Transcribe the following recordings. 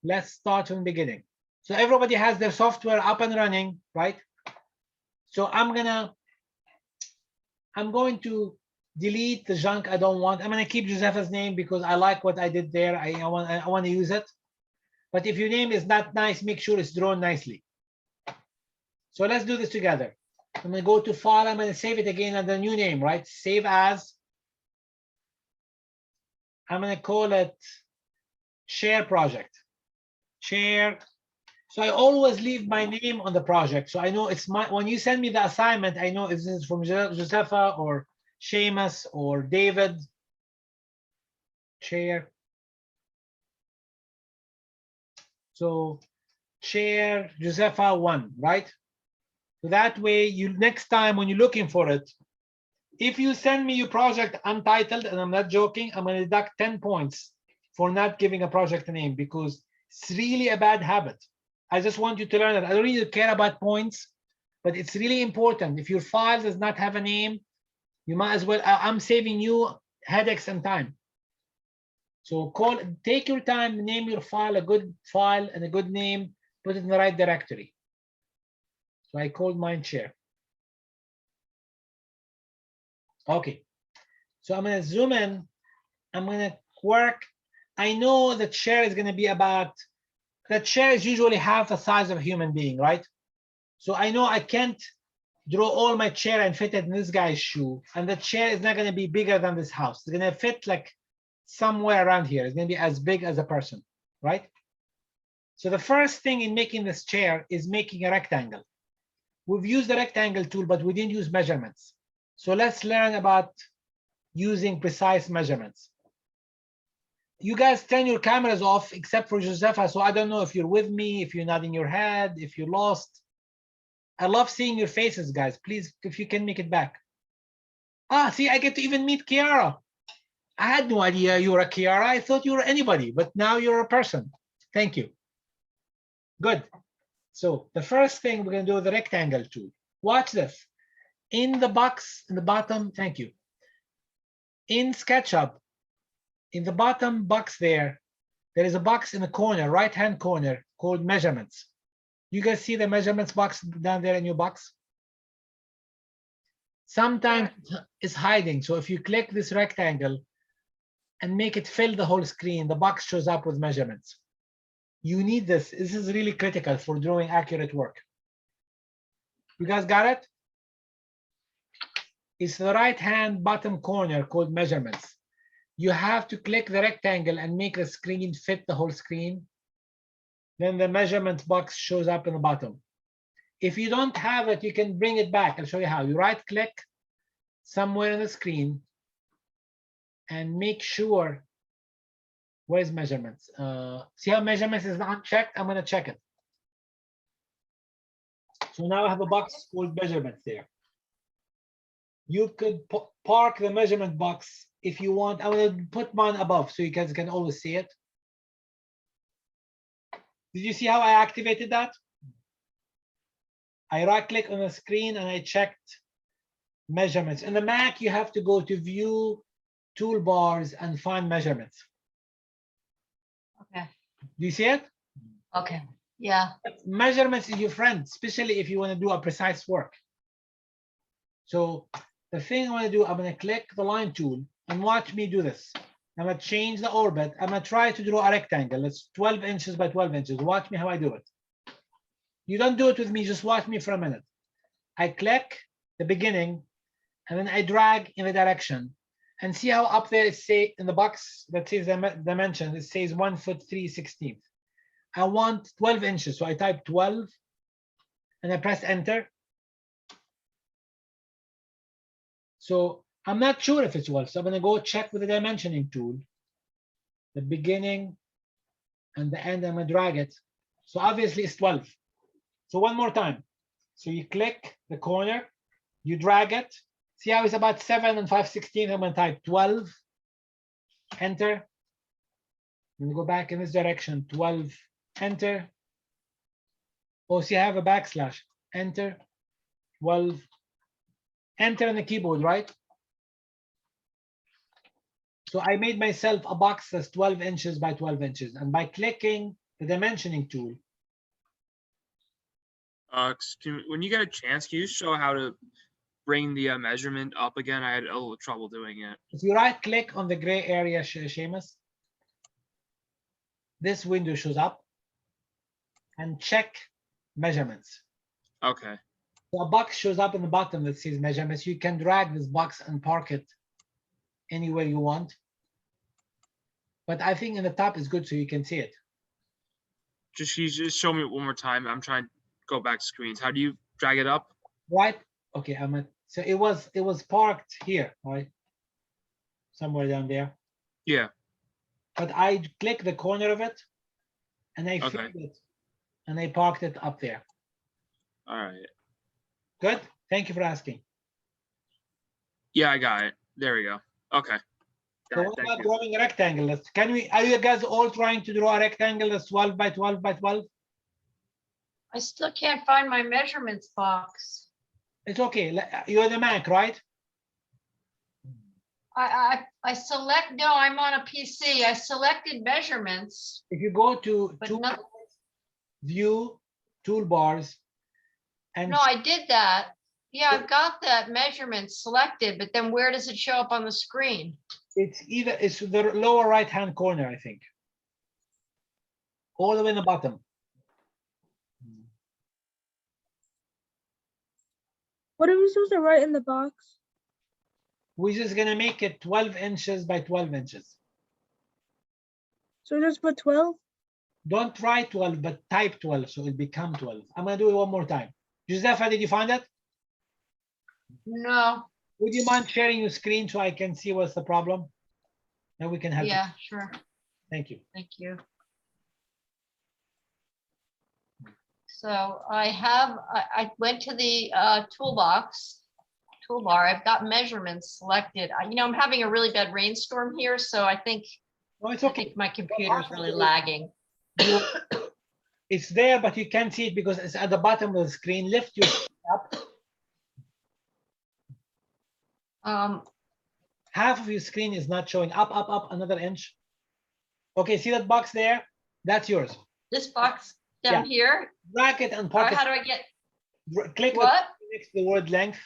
Let's start from the beginning. So everybody has their software up and running, right? So I'm going to delete the junk I don't want. I'm going to keep Josefa's name because I like what I did there. I want to use it. But if your name is not nice, make sure it's drawn nicely. So let's do this together. I'm going to go to File. I'm going to save it again under a new name, right? Save as. I'm going to call it Share Project. Share. So I always leave my name on the project. So I know it's my, when you send me the assignment, I know if this is from Josefa or Seamus or David. Share. So share Josefa 1, right? So that way, you next time when you're looking for it, if you send me your project untitled, and I'm not joking, I'm going to deduct 10 points for not giving a project a name because it's really a bad habit. I just want you to learn that. I don't really care about points, but it's really important. If your file does not have a name, you might as well, I'm saving you headaches and time. So take your time, name your file a good file and a good name, put it in the right directory. So I called mine share. Okay, so I'm going to zoom in. I'm going to work. I know that share is going to be about, that share is usually half the size of a human being, right? So I know I can't draw all my chair and fit it in this guy's shoe. And the chair is not going to be bigger than this house. It's going to fit like somewhere around here. It's going to be as big as a person, right? So the first thing in making this chair is making a rectangle. We've used the rectangle tool, but we didn't use measurements. So let's learn about using precise measurements. You guys turn your cameras off except for Josefa, so I don't know if you're with me, if you're nodding your head, if you're lost. I love seeing your faces, guys. Please, if you can make it back. Ah, see, I get to even meet Kiara. I had no idea you were a Kiara. I thought you were anybody, but now you're a person. Thank you. Good. So the first thing we're going to do is the rectangle tool. Watch this. In the box in the bottom, thank you. In Sketchup, in the bottom box there is a box in the corner, right-hand corner, called measurements. You guys see the measurements box down there in your box? Sometimes it's hiding. So if you click this rectangle and make it fill the whole screen, the box shows up with measurements. You need this. This is really critical for drawing accurate work. You guys got it? It's the right-hand bottom corner called measurements. You have to click the rectangle and make the screen fit the whole screen. Then the measurement box shows up in the bottom. If you don't have it, you can bring it back. I'll show you how. You right-click somewhere on the screen and make sure, where's measurements? See how measurements is unchecked? I'm going to check it. So now I have a box called measurements there. You could park the measurement box if you want. I'm going to put mine above so you guys can always see it. Did you see how I activated that? I right-click on the screen and I checked measurements. In the Mac, you have to go to View, Toolbars, and find measurements. Okay. Do you see it? Okay. Yeah. Measurements is your friend, especially if you want to do a precise work. So the thing I want to do, I'm going to click the line tool and watch me do this. I'm going to change the orbit. I'm going to try to draw a rectangle. It's 12 inches by 12 inches. Watch me how I do it. You don't do it with me. Just watch me for a minute. I click the beginning, and then I drag in the direction. And see how up there it says in the box that says the dimension, it says 1 foot 3/16. I want 12 inches. So I type 12, and I press enter. So I'm not sure if it's 12. So I'm going to go check with the dimensioning tool, the beginning and the end. I'm going to drag it. So obviously it's 12. So one more time. So you click the corner, you drag it. See how it's about 7 and 5/16. I'm going to type 12, enter. I'm going to go back in this direction, 12, enter. Oh, see, I have a backslash, enter, 12, enter on the keyboard, right? So I made myself a box that's 12 inches by 12 inches. And by clicking the dimensioning tool. When you get a chance, can you show how to bring the measurement up again? I had a little trouble doing it. If you right click on the gray area, Seamus, this window shows up, and check measurements. Okay. So a box shows up in the bottom that says measurements. You can drag this box and park it anywhere you want. But I think in the top is good so you can see it. You just show me it one more time. I'm trying to go back to screens. How do you drag it up? Right? Okay, so it was parked here, right? Somewhere down there. Yeah. But I click the corner of it and I Okay. flipped it and I parked it up there. All right. Good. Thank you for asking. Yeah, I got it. There we go. Okay. So Got it. what Thank about you. drawing a rectangle? Are you guys all trying to draw a rectangle that's 12 by 12 by 12? I still can't find my measurements box. It's okay. You're the Mac, right? I select, no, I'm on a PC. I selected measurements, If you go to but tool, not, view, toolbars, and no, I did that. Yeah, I've got that measurement selected, but then where does it show up on the screen? it's the lower right hand corner, I think. All the way in the bottom. What are we supposed to write in the box? We're just gonna make it 12 inches by 12 inches. So just put 12? Don't write 12, but type 12, so it'll become 12. I'm gonna do it one more time. Josefa, did you find it? No, Would you mind sharing your screen so I can see what's the problem? Then we can help you. yeah, sure. Thank you. Thank you. So I went to the toolbar. I've got measurements selected. I'm having a really bad rainstorm here, so I think No, it's I okay. think my computer is really lagging. It's there, but you can't see it because it's at the bottom of the screen. Lift your screen up. Half of your screen is not showing. Up, another inch. Okay, see that box there? That's yours. This box down here. Drag it and Or park how it. do I get Click what? next to the word length.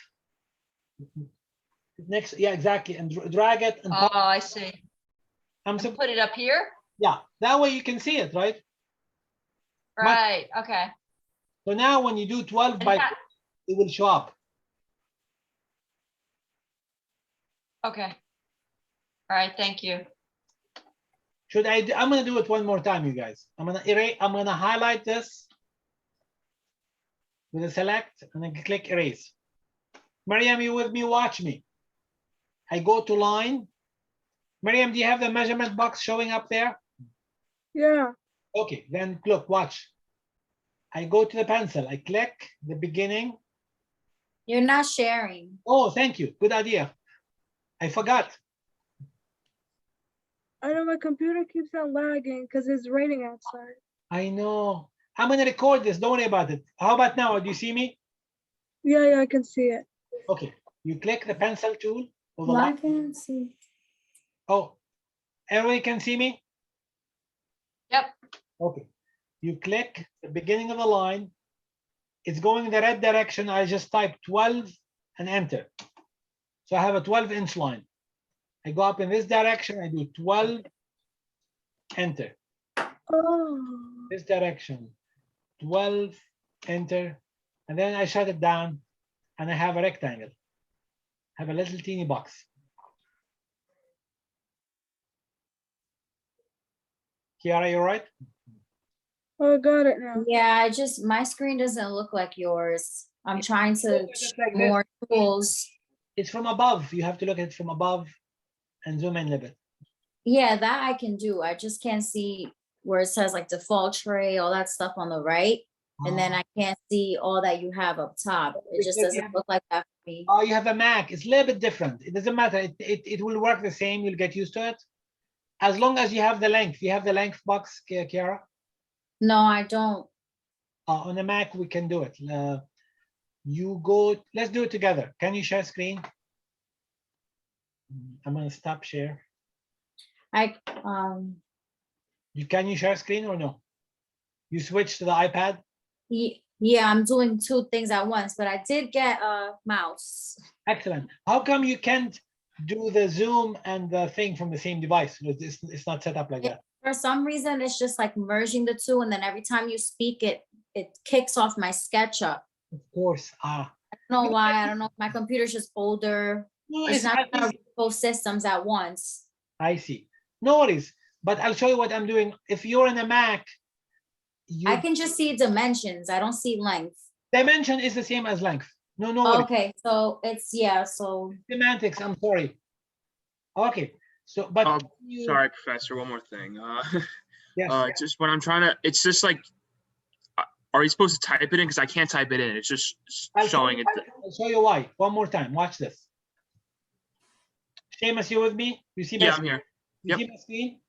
Next, yeah, exactly. And drag it and Oh, I see. I'm And put it up here. yeah, that way you can see it, right? Right. Okay. So now when you do 12 And by, that- it will show up. Okay. All right. Thank you. I'm gonna do it one more time, you guys. I'm gonna highlight this with a select and then click erase. Mariam, you with me? Watch me. I go to line. Mariam, do you have the measurement box showing up there? Yeah. Okay, then look, watch. I go to the pencil. I click the beginning. You're not sharing. Oh, thank you. Good idea. I forgot. I know my computer keeps on lagging because it's raining outside. I know. I'm gonna record this. Don't worry about it. How about now? Do you see me? Yeah, I can see it. Okay. You click the pencil tool. I can't see. Oh, everybody can see me? Yep. Okay. You click the beginning of the line. It's going in the red direction. I just type 12 and enter. So I have a 12-inch line. I go up in this direction. I do 12, enter. Oh. This direction, 12, enter. And then I shut it down and I have a rectangle. I have a little teeny box. Kiara, you all right? Oh, I got it now. Yeah, my screen doesn't look like yours. I'm trying to It's like this. more tools. It's from above. You have to look at it from above and zoom in a little bit. Yeah, that I can do. I just can't see where it says like default tray, all that stuff on the right. And then I can't see all that you have up top. It just Because you doesn't look like that for me. Oh, you have a Mac. It's a little bit different. It doesn't matter. It will work the same. You'll get used to it. As long as you have the length. You have the length box, Kiara? No, I don't. On the Mac, we can do it. Let's do it together. Can you share screen? I'm gonna stop share. I Can you share screen or no? You switch to the iPad? Yeah, I'm doing two things at once, but I did get a mouse. Excellent. How come you can't do the Zoom and the thing from the same device? It's not set up like that. For some reason, it's just like merging the two, and then every time you speak, it kicks off my SketchUp. Of course. I don't know why. I don't know if my computer's just older. No, It's it's not not gonna easy. read both systems at once. I see. No worries. But I'll show you what I'm doing. If you're in a Mac, I can just see dimensions. I don't see length. dimension is the same as length. No worries. Okay, so it's, yeah, so Semantics, I'm sorry. Okay. So, but Oh, you- Sorry, Professor, one more thing. Yes. It's just when I'm trying to, it's just like, are you supposed to type it in? Because I can't type it in. It's just I'll showing it. I'll show you why. One more time. Watch this. Seamus, you with me? You see my Yeah, I'm screen? here. You Yep. see my screen?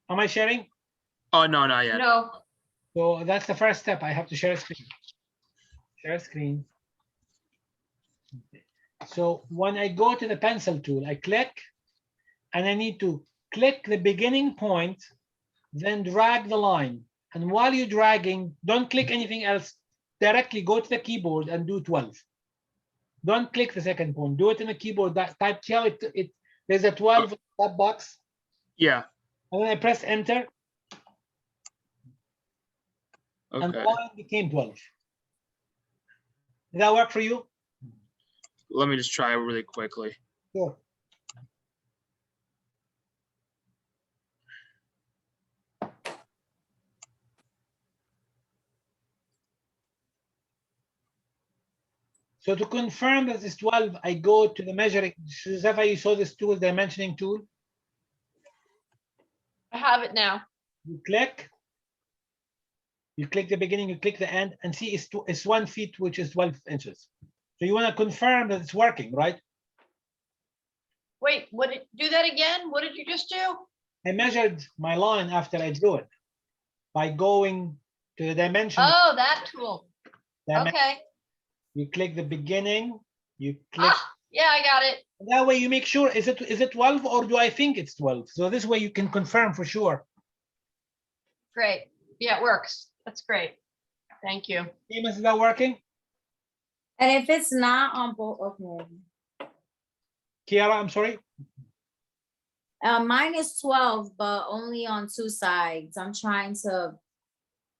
Am I sharing? Oh, no, not yet. No, So that's the first step. I have to share a screen. Share screen. So when I go to the pencil tool, I click and I need to click the beginning point, then drag the line. And while you're dragging, don't click anything else. Directly go to the keyboard and do 12. Don't click the second point. Do it in the keyboard. That type how it there's a 12 that box. Yeah. And then I press enter and the Okay. line became 12. Did that work for you? Let me just try it really quickly. Sure. So to confirm that it's 12, I go to the measuring. Josefa, you saw this tool, dimensioning tool. I have it now. You click the beginning, you click the end, and see it's 1 feet, which is 12 inches. So you want to confirm that it's working, right? Wait, do that again? What did you just do? I measured my line after I drew it by going to the dimension. Oh, that tool. dimen- Okay. You click the beginning, you click. Yeah, I got it. That way you make sure, is it 12 or do I think it's 12? So this way you can confirm for sure. Great. Yeah, it works. That's great. Thank you. Seamus, is that working? and if it's not on both, okay. Kiara, I'm sorry. Mine is 12, but only on two sides. I'm trying to,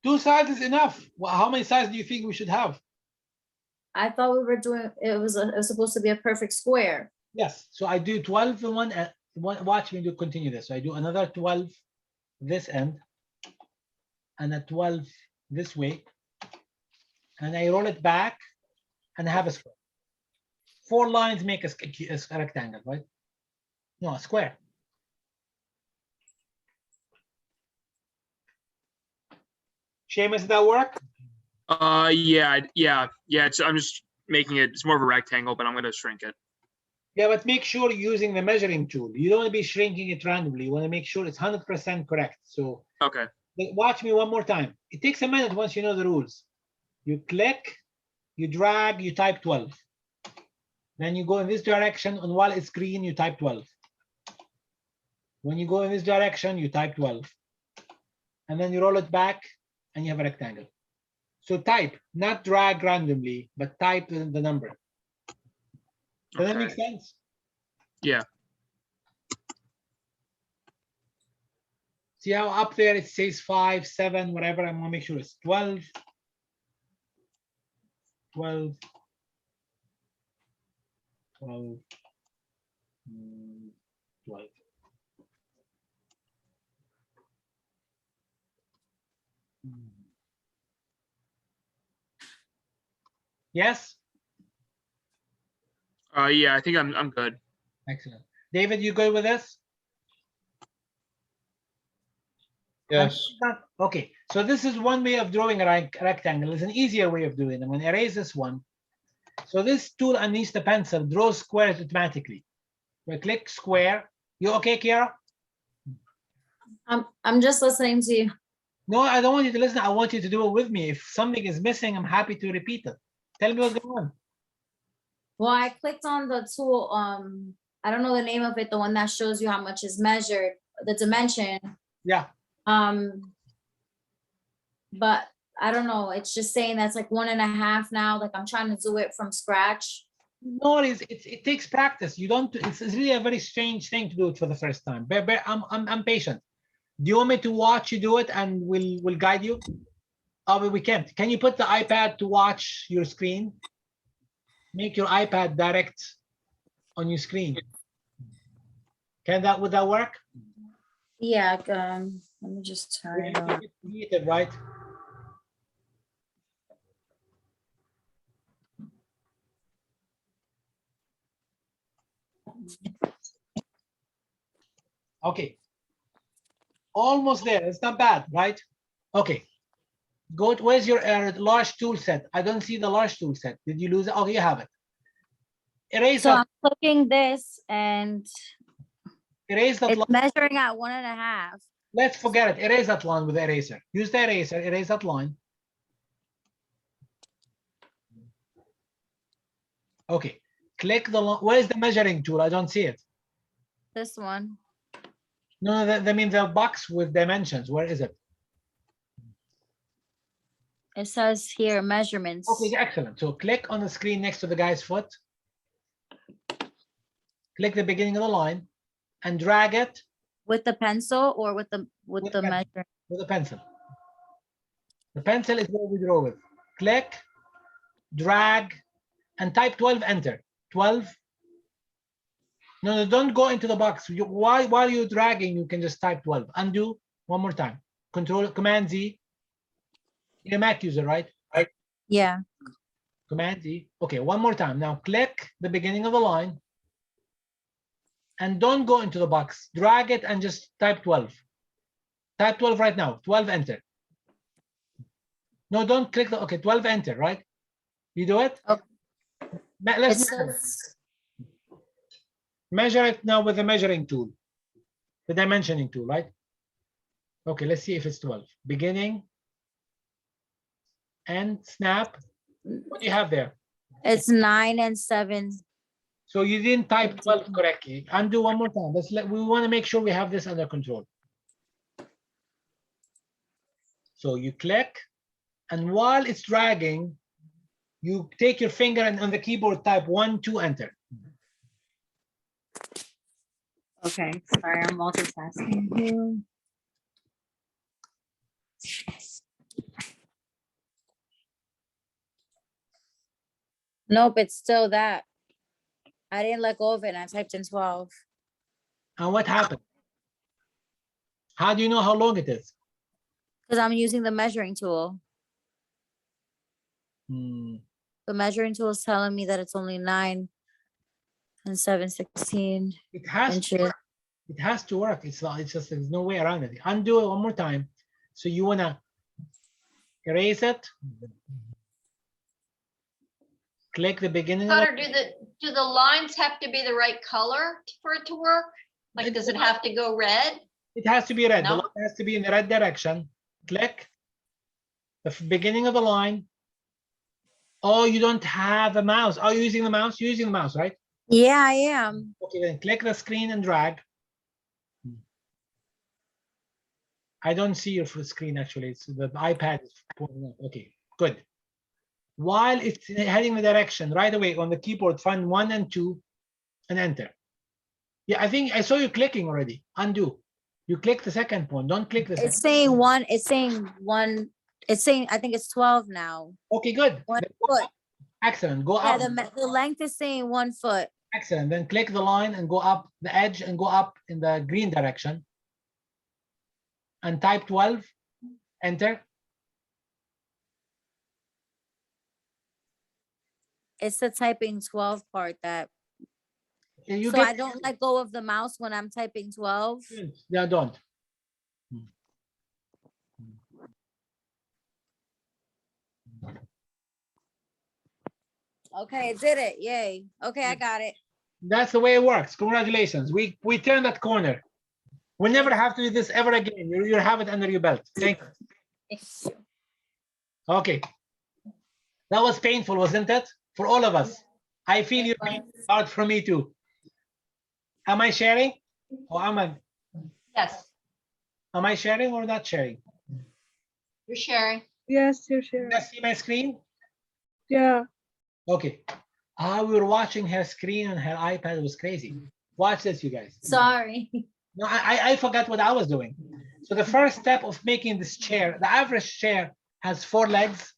2 sides is enough. Well, how many sides do you think we should have? I thought we were doing, it was supposed to be a perfect square. Yes, so I do 12 in one, watch me do continue this. So I do another 12 this end, and a 12 this way, and I roll it back and have a square. 4 lines make a rectangle, right? No, a square. Seamus, does that work? Yeah. I'm just making it, it's more of a rectangle, but I'm going to shrink it. Yeah, but make sure you're using the measuring tool. You don't want to be shrinking it randomly. You want to make sure it's 100% correct. So Okay. watch me one more time. It takes a minute once you know the rules. You click, you drag, you type 12. Then you go in this direction, and while it's green, you type 12. When you go in this direction, you type 12. And then you roll it back, and you have a rectangle. So type, not drag randomly, but type the number. Does that make Okay. sense? Yeah. See how up there it says 5, 7, whatever. I'm gonna make sure it's 12. 12. 12. 12. Yes? Yeah, I think I'm good. Excellent. David, you good with this? Yes. Okay, so this is one way of drawing a rectangle. It's an easier way of doing it. I'm going to erase this one. So this tool underneath the pencil draws squares automatically. So I click square. You okay, Kiara? I'm just listening to you. No, I don't want you to listen. I want you to do it with me. If something is missing, I'm happy to repeat it. Tell me what's going on. Well, I clicked on the tool, I don't know the name of it, the one that shows you how much is measured, the dimension. Yeah. but I don't know, it's just saying that's like 1.5 now, like I'm trying to do it from scratch. No, it takes practice. You don't. It's really a very strange thing to do it for the first time. I'm patient. Do you want me to watch you do it and we'll guide you? Oh, we can't. Can you put the iPad to watch your screen? Make your iPad direct on your screen. Would that work? Yeah, let me just turn it on. It's muted, right? Okay. Almost there. It's not bad, right? Okay. Go to, where's your large tool set? I don't see the large tool set. Did you lose it? Okay, you have it. Erase So that. I'm clicking this and Erase that it's line. measuring at 1.5. Let's forget it. Erase that line with the eraser. Use the eraser. Erase that line. Okay. Click the line. Where's the measuring tool? I don't see it. This one. No, that means the box with dimensions. Where is it? It says here measurements. Okay, excellent. So click on the screen next to the guy's foot. Click the beginning of the line and drag it With the pencil or with the With the pencil. measure. with a pencil. The pencil is what we draw with. Click, drag, and type 12, enter. 12. No, don't go into the box. While you're dragging, you can just type 12. Undo one more time. Command Z. You're a Mac user, right? Yeah. Command Z. Okay, one more time. Now click the beginning of the line and don't go into the box. Drag it and just type 12. Type 12 right now. 12, enter. No, don't click the, okay, 12, enter, right? You do it? Okay. Let's It measure. says, Measure it now with the measuring tool, the dimensioning tool, right? Okay, let's see if it's 12. Beginning and snap. What do you have there? it's 9 and 7. So you didn't type 12 correctly. Undo one more time. We want to make sure we have this under control. So you click, and while it's dragging, you take your finger and on the keyboard type 1, 2, enter. Okay, sorry, I'm multitasking here. Nope, it's still that. I didn't let go of it and I typed in 12. And what happened? How do you know how long it is? Because I'm using the measuring tool. Hmm. The measuring tool is telling me that it's only 9 and 7/16 It has to inches. work. It has to work. It's just there's no way around it. Undo it one more time. So you wanna erase it. Click the beginning of Cutter, do the lines have to be the right color for it to work? Like, does it have to go red? it has to be red. The No? line has to be in the red direction. Click the beginning of the line. Oh, you don't have a mouse. Are you using the mouse? You're using the mouse, right? Yeah, I am. Okay, then click the screen and drag. I don't see your full screen actually. It's the iPad is pointing up. Okay, good. While it's heading the direction, right away on the keyboard, find 1 and 2 and enter. Yeah, I think I saw you clicking already. Undo. You click the second point. Don't click the second. It's saying 1. It's saying 1. It's saying I think it's 12 now. Okay, good. 1 Then go foot. up. Excellent. Go Yeah, up. the length is saying 1 foot. Excellent. Then click the line and go up the edge and go up in the green direction. And type 12. Enter. It's the typing 12 part that. You So get I don't let go of the mouse when I'm typing 12. Yeah, don't. Okay, it did it. Yay. Okay, I got it. That's the way it works. Congratulations. We turned that corner. We'll never have to do this ever again. You have it under your belt. Thank you. Okay. That was painful, wasn't it? For all of us. I feel your pain. Hard for me too. Am I sharing? Or am I Yes. sharing or not sharing? You're sharing. Yes, you're sharing. You guys see my screen? Yeah. Okay. We were watching her screen on her iPad. It was crazy. Watch this, you guys. Sorry. No, I forgot what I was doing. So the first step of making this chair, the average chair has 4 legs.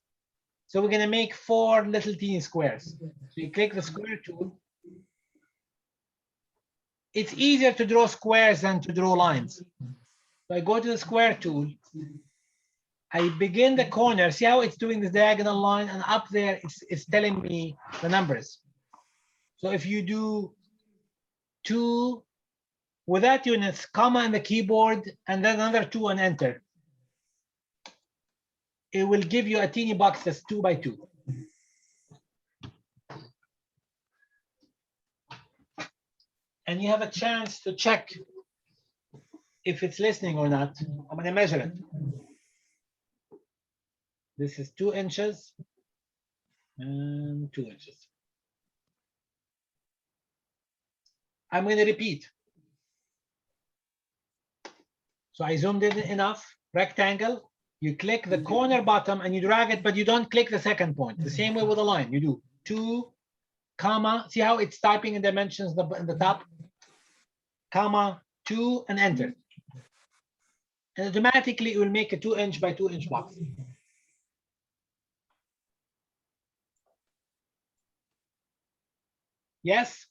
So we're gonna make 4 little teeny squares. So you click the square tool. It's easier to draw squares than to draw lines. So I go to the square tool. I begin the corner. See how it's doing this diagonal line, and up there it's telling me the numbers. So if you do 2 without units, comma on the keyboard, and then another 2 and enter, it will give you a teeny box that's 2 by 2. And you have a chance to check if it's listening or not. I'm going to measure it. This is 2 inches and 2 inches. I'm going to repeat. So I zoomed in enough, rectangle. You click the corner bottom and you drag it, but you don't click the second point. The same way with a line. You do 2, comma. See how it's typing in dimensions in the top? Comma, 2, and enter. And automatically it will make a 2 inch by 2 inch box. Yes?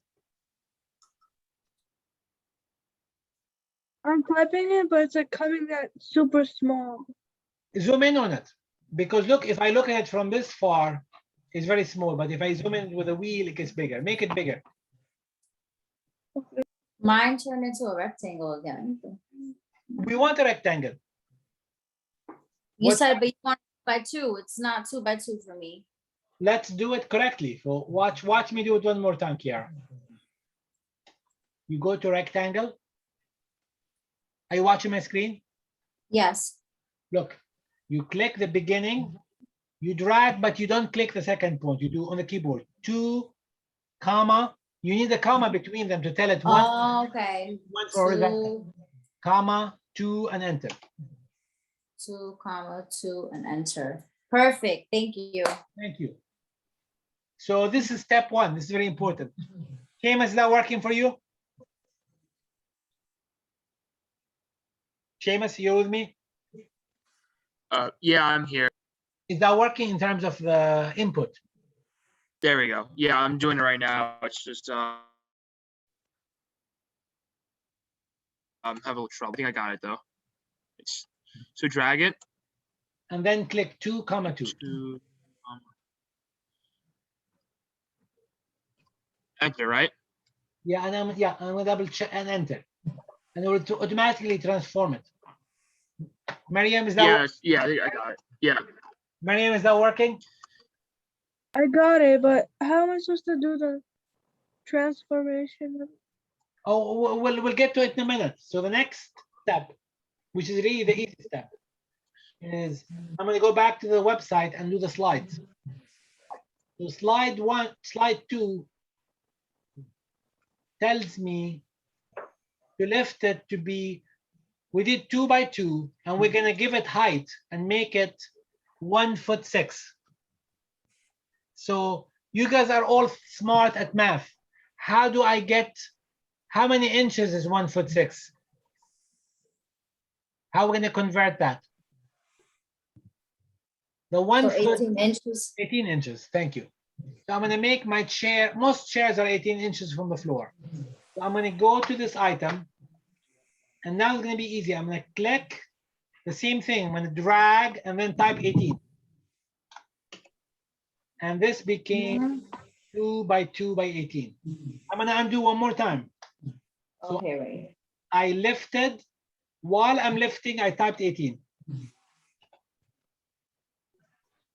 I'm typing it, but it's like coming out super small. Zoom in on it. Because look, if I look at it from this far, it's very small. But if I zoom in with a wheel, it gets bigger. Make it bigger. Mine turned into a rectangle again. We want a rectangle. You What- said, but you want 2 by 2. It's not 2 by 2 for me. Let's do it correctly. So watch me do it one more time, Kiara. You go to rectangle. Are you watching my screen? Yes. Look, you click the beginning, you drag, but you don't click the second point. You do on the keyboard 2, comma. You need a comma between them to tell it one, Oh, okay. one for horizontal, 2, comma, 2, and enter. 2, comma, 2, and enter. Perfect. Thank you. Thank you. So this is step 1. This is very important. Seamus, is that working for you? Seamus, you with me? Yeah, I'm here. Is that working in terms of the input? There we go. Yeah, I'm doing it right now. It's just I'm having a little trouble. I think I got it though. It's so drag it And then click 2, comma 2. to enter, right? Yeah, and I'm gonna double check and enter. And it will automatically transform it. Mariam, is that Yeah, I think I got it. Yeah. Mariam, is that working? I got it, but how am I supposed to do the transformation? Oh, we'll get to it in a minute. So the next step, which is really the easy step, is I'm going to go back to the website and do the slides. So slide 2 tells me to lift it to be, we did 2 by 2, and we're going to give it height and make it 1'6". So you guys are all smart at math. How do I get, how many inches is 1'6"? How are we going to convert that? The 1 So foot, 18 inches. 18 inches. Thank you. So I'm going to make my chair, most chairs are 18 inches from the floor. So I'm going to go to this item, and now it's going to be easy. I'm going to click the same thing. I'm going to drag and then type 18. And this became 2 by 2 by 18. I'm going to undo one more time. So Okay, right. I lifted, while I'm lifting, I typed 18.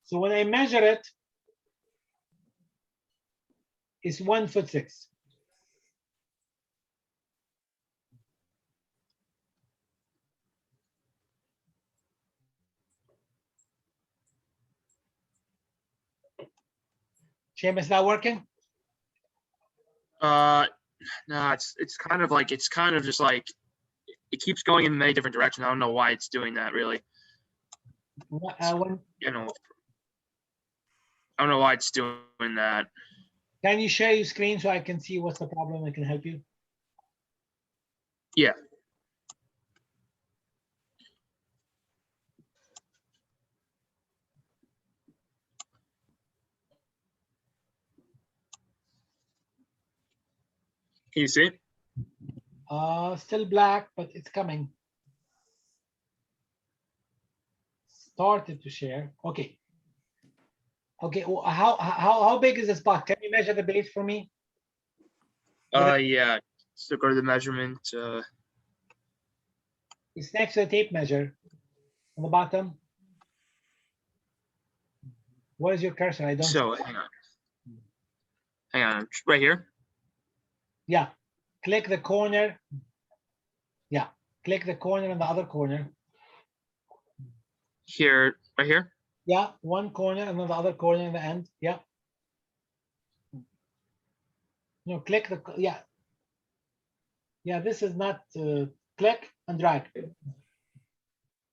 So when I measure it, it's 1'6". Seamus, is that working? No, it's kind of just like it keeps going in many different directions. I don't know why it's doing that really. When, You know, I don't know why it's doing that. can you share your screen so I can see what's the problem? I can help you. Yeah. Can you see it? Still black, but it's coming. Started to share. Okay. Okay. How big is this box? Can you measure the base for me? Yeah. So go to the measurement. It's next to the tape measure on the bottom. Where is your cursor? I don't. So hang on. Hang on. Right here. Yeah. Click the corner. Yeah. Click the corner and the other corner. Here. Right here. Yeah. One corner and then the other corner in the end. Yeah. No, click the, yeah. Yeah, this is not, click and drag.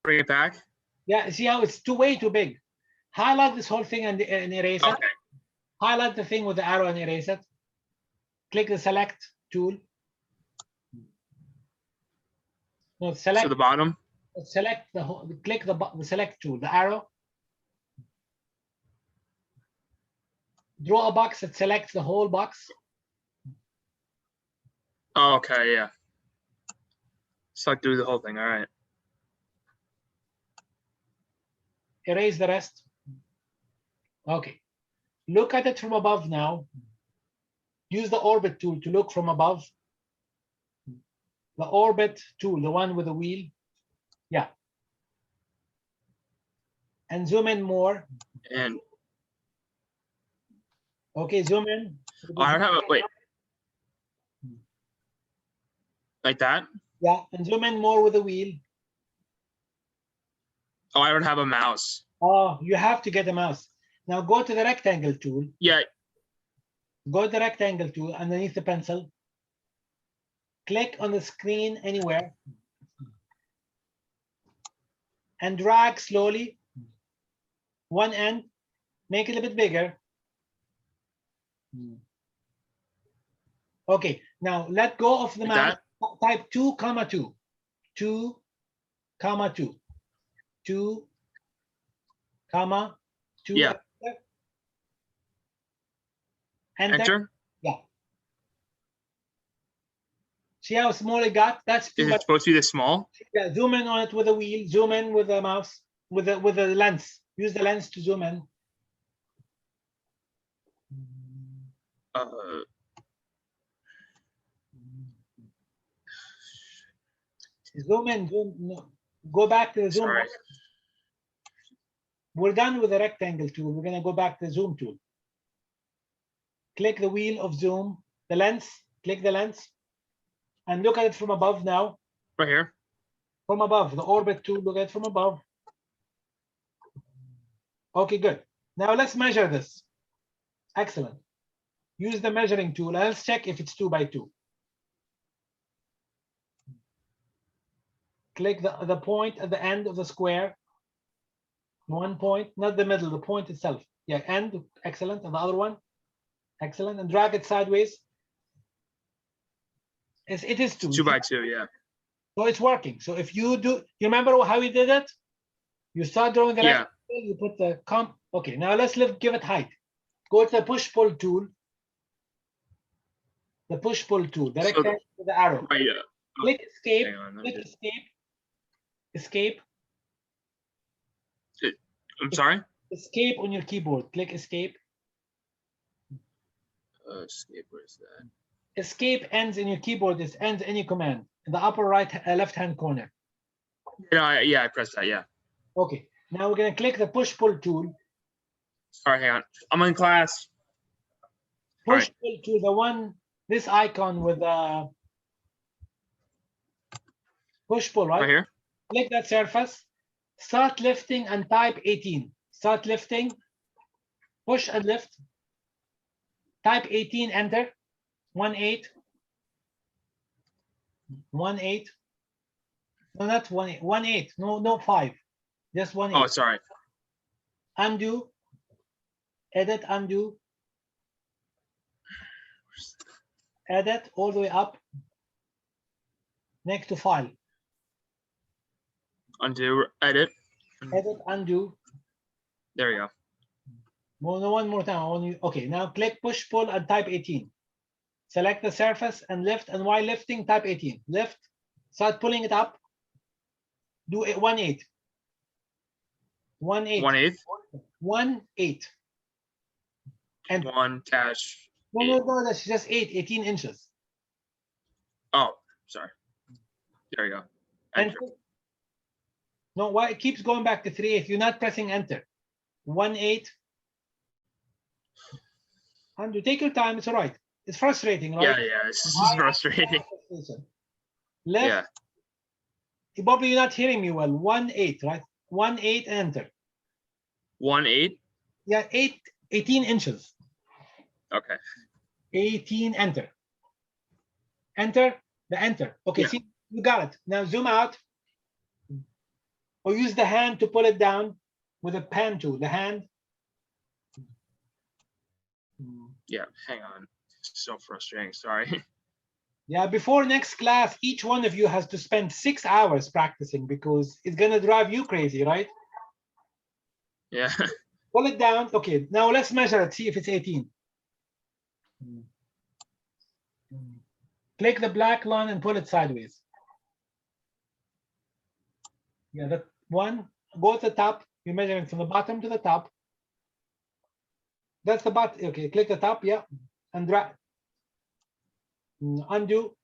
Bring it back. Yeah, see how it's way too big. Highlight this whole thing and erase it. Okay. Highlight the thing with the arrow and erase it. Click the select tool. No, So select, the bottom. select the whole, click the select tool, the arrow. Draw a box that selects the whole box. Oh, okay. Yeah. Select through the whole thing. All right. Erase the rest. Okay. Look at it from above now. Use the orbit tool to look from above. The orbit tool, the one with the wheel. Yeah. And zoom in more. And Okay, zoom in. I don't have a wait. Like that. Yeah, and zoom in more with the wheel. Oh, I don't have a mouse. Oh, you have to get a mouse. Now go to the rectangle tool. Yeah. Go to the rectangle tool underneath the pencil. Click on the screen anywhere. And drag slowly. One end. Make it a bit bigger. Okay, now let go of the Like mouse. that? Type 2, 2. 2, 2. 2, 2. Yeah. And Enter. yeah. See how small it got? That's Is 2. it supposed to be this small? Yeah, zoom in on it with a wheel. Zoom in with the mouse. With the lens. Use the lens to zoom in. Uh, Zoom in. Zoom. No. Go back to the zoom. sorry. We're done with the rectangle tool. We're gonna go back to the zoom tool. Click the wheel of zoom. The lens. Click the lens. And look at it from above now. Right here. From above. The orbit tool. Look at it from above. Okay, good. Now let's measure this. Excellent. Use the measuring tool. Let's check if it's 2 by 2. Click the point at the end of the square. One point, not the middle, the point itself. Yeah, end. Excellent. And the other one. Excellent. And drag it sideways. It is 2. 2 by 2. Yeah. So it's working. So if you do, you remember how we did it? You start drawing the Yeah. rectangle, you put the comp. Okay, now let's give it height. Go to the push-pull tool. The push-pull tool, the So rectangle with the arrow. Right. Yeah. Click escape. Hang on, let me Click just- escape. Escape. I'm sorry. Escape on your keyboard. Click escape. Escape. Where's that? Escape ends in your keyboard. It ends any command in the upper right, left-hand corner. Yeah. I pressed that. Yeah. Okay. Now we're gonna click the push-pull tool. Sorry. Hang on. I'm in class. All right. Push-pull tool, the one, this icon with the push-pull, right? Right here. Click that surface. Start lifting and type 18. Start lifting. Push and lift. Type 18, enter. 18. 18. No, not 18. 18. No, 5. Just 1/8. Oh, sorry. Undo. Edit, undo. Edit all the way up. Next to file. Undo, edit. Edit, undo. There you go. One more time. I want you. Okay, now click push pull and type 18. Select the surface and lift, and while lifting, type 18. Lift, start pulling it up. Do it 1/8. 1/8. 1/8. 1/8. And 1 dash. no, that's just 18 inches. Oh, sorry. There you go. And Enter. no, why it keeps going back to 3/8? You're not pressing enter. 1/8. Undo. Take your time. It's all right. It's frustrating, right? Yeah, this is frustrating. Left. Yeah. Bobby, you're not hearing me well. 1/8, right? 1/8, enter. 1/8. Yeah, 18 inches. Okay. 18, enter. Enter, the enter. Okay, Yeah. see, you got it. Now zoom out. Or use the hand to pull it down with a pen tool, the hand. Yeah, hang on. So frustrating. Sorry. Yeah, before next class, each one of you has to spend 6 hours practicing because it's gonna drive you crazy, right? Yeah. Pull it down. Okay, now let's measure it, see if it's 18. Click the black line and pull it sideways. Yeah, that one, go to the top. You're measuring from the bottom to the top. That's the bottom. Okay, click the top, yeah, and drag. Undo.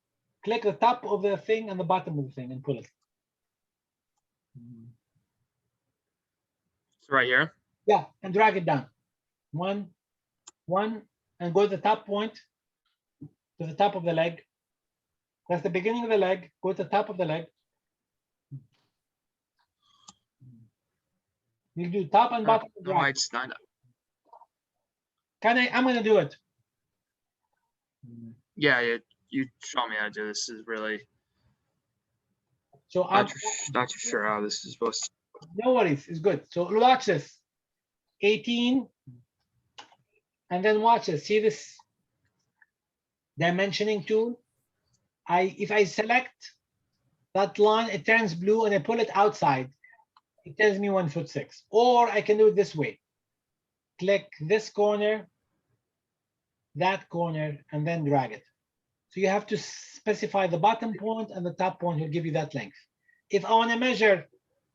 Click the top of the thing and the bottom of the thing and pull it. It's right here. Yeah, and drag it down. One, and go to the top point, to the top of the leg. That's the beginning of the leg. Go to the top of the leg. You do top and bottom. No, Drag. it's not. I'm gonna do it. Yeah, you show me how to do this. Is really So I'm not too sure how this is supposed to. no worries, it's good. So watch this. 18, and then watch this. See this dimensioning tool? If I select that line, it turns blue, and I pull it outside. It tells me 1'6". Or I can do it this way. Click this corner, that corner, and then drag it. So you have to specify the bottom point and the top point will give you that length. If I want to measure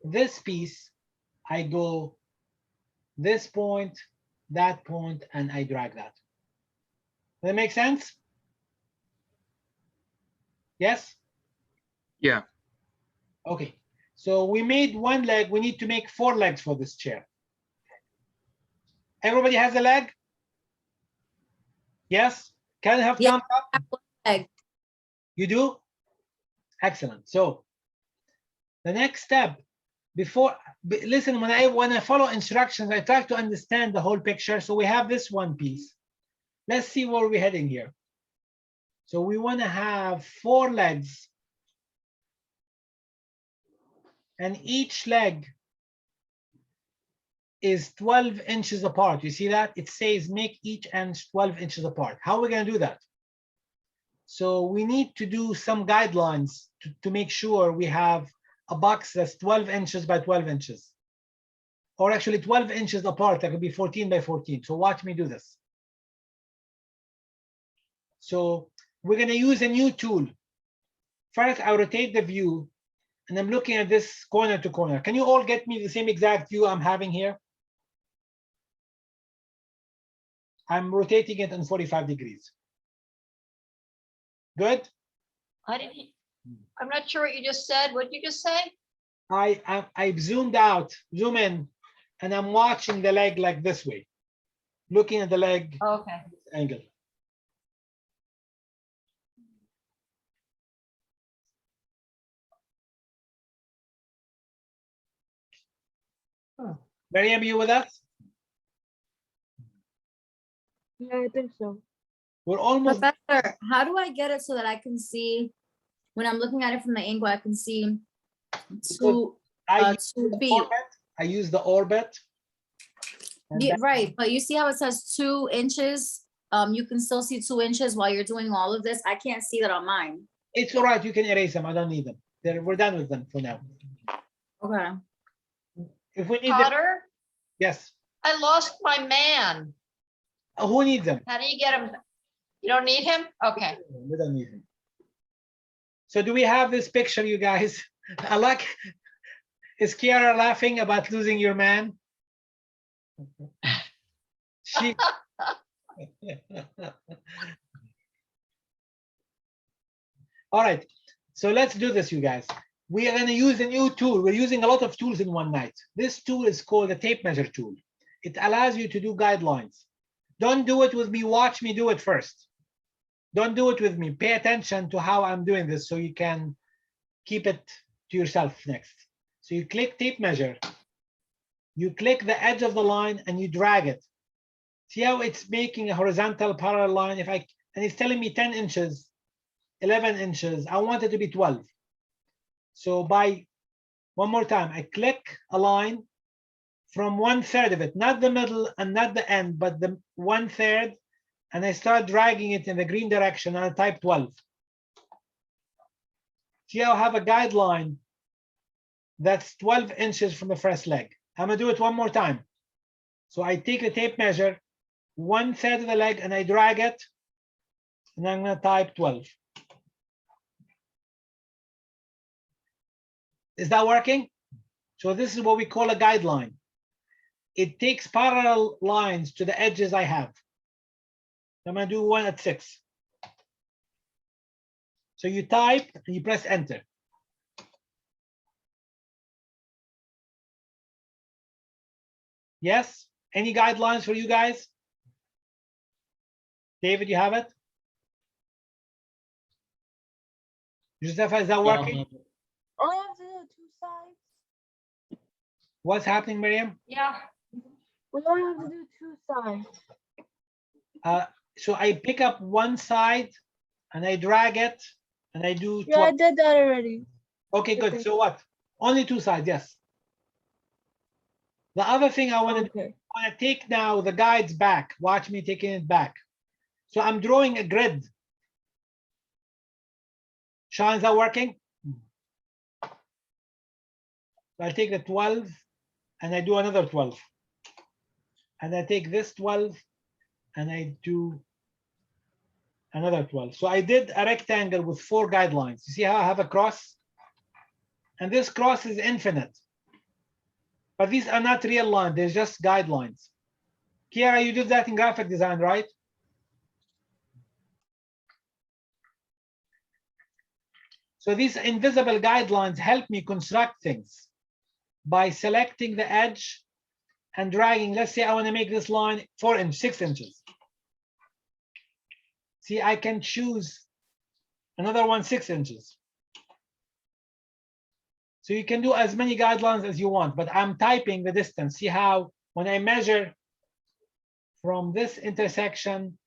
this piece, I go this point, that point, and I drag that. Does that make sense? Yes? Yeah. Okay. So we made one leg. We need to make 4 legs for this chair. Everybody has a leg? Yes? Can I have Yeah. thumbs up? Leg. You do? Excellent. So the next step, listen, when I follow instructions, I try to understand the whole picture. So we have this one piece. Let's see where we're heading here. So we want to have 4 legs. And each leg is 12 inches apart. You see that? It says make each end 12 inches apart. How are we going to do that? So we need to do some guidelines to make sure we have a box that's 12 inches by 12 inches. Or actually 12 inches apart. That could be 14 by 14. So watch me do this. So we're going to use a new tool. First, I rotate the view, and I'm looking at this corner to corner. Can you all get me the same exact view I'm having here? I'm rotating it in 45 degrees. Good? I'm not sure what you just said. What did you just say? I zoomed out, zoom in, and I'm watching the leg like this way, looking at the leg Okay. angle. Miriam, you with us? Yeah, I think so. We're almost. Professor, how do I get it so that I can see, when I'm looking at it from the angle, I can see two I use the feet? format. I use the orbit. And Yeah, then- right, but you see how it says 2 inches? You can still see 2 inches while you're doing all of this. I can't see that on mine. It's all right, you can erase them, I don't need them. We're done with them for now. Okay. If we need them, Potter, yes. I lost my man. Who needs them? How do you get him? You don't need him? Okay. We don't need them. So do we have this picture, you guys? I like, is Kiara laughing about losing your man? She. All right, so let's do this, you guys. We are going to use a new tool. We're using a lot of tools in one night. This tool is called the tape measure tool. It allows you to do guidelines. Don't do it with me. Watch me do it first. Don't do it with me. Pay attention to how I'm doing this so you can keep it to yourself next. So you click tape measure. You click the edge of the line and you drag it. See how it's making a horizontal parallel line? And it's telling me 10 inches, 11 inches. I want it to be 12. So one more time, I click a line from 1/3 of it, not the middle and not the end, but the 1/3, and I start dragging it in the green direction and I type 12. See how I have a guideline that's 12 inches from the first leg. I'm gonna do it one more time. So I take the tape measure, 1/3 of the leg, and I drag it, and I'm gonna type 12. Is that working? So this is what we call a guideline. It takes parallel lines to the edges I have. I'm gonna do one at 6. So you type and you press enter. Yes? Any guidelines for you guys? David, you have it? Josefa, is that working? Only have to do 2 sides. What's happening, Miriam? Yeah. We only have to do 2 sides. So I pick up one side and I drag it and I do Yeah, I 12. did that already. Okay, good. So what? Only 2 sides, yes. The other thing I want to do, Okay. I want to take now the guides back. Watch me taking it back. So I'm drawing a grid. Sean, is that working? So I take the 12 and I do another 12. And I take this 12 and I do another 12. So I did a rectangle with 4 guidelines. You see how I have a cross? And this cross is infinite. But these are not real lines, they're just guidelines. Kiara, you did that in graphic design, right? So these invisible guidelines help me construct things by selecting the edge and dragging. Let's say I want to make this line 6 inches. See, I can choose another one 6 inches. So you can do as many guidelines as you want, but I'm typing the distance. See how when I measure from this intersection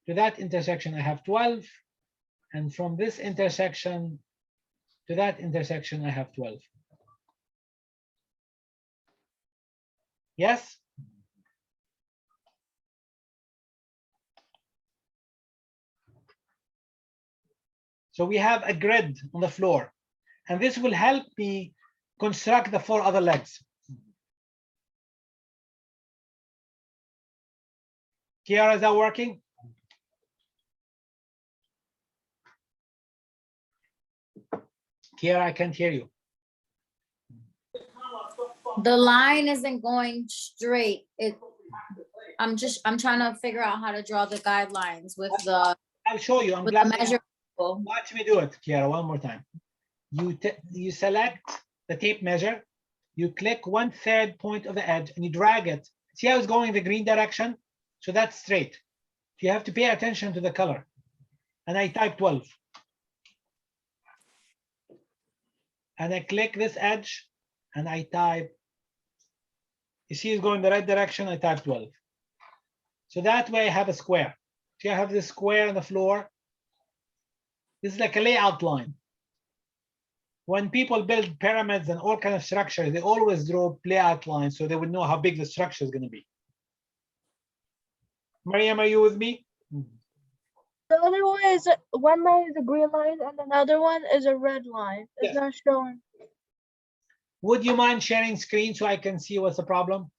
to that intersection, I have 12. And from this intersection to that intersection, I have 12. Yes? So we have a grid on the floor, and this will help me construct the 4 other legs. Kiara, is that working? Kiara, I can't hear you. The line isn't going straight. I'm trying to figure out how to draw the guidelines with the I'll show you. I'm with the glad. measure. Watch me do it, Kiara, one more time. You select the tape measure, you click 1/3 point of the edge and you drag it. See how it's going in the green direction? So that's straight. You have to pay attention to the color. And I type 12. And I click this edge and I type, you see it's going the right direction, I type 12. So that way I have a square. See, I have this square on the floor. This is like a layout line. when people build pyramids and all kind of structures, they always draw layout lines so they would know how big the structure is going to be. Mariam, are you with me? The other one is one line is a green line and another one is a red line. It's Yes. not showing. Would you mind sharing screen so I can see what's the problem?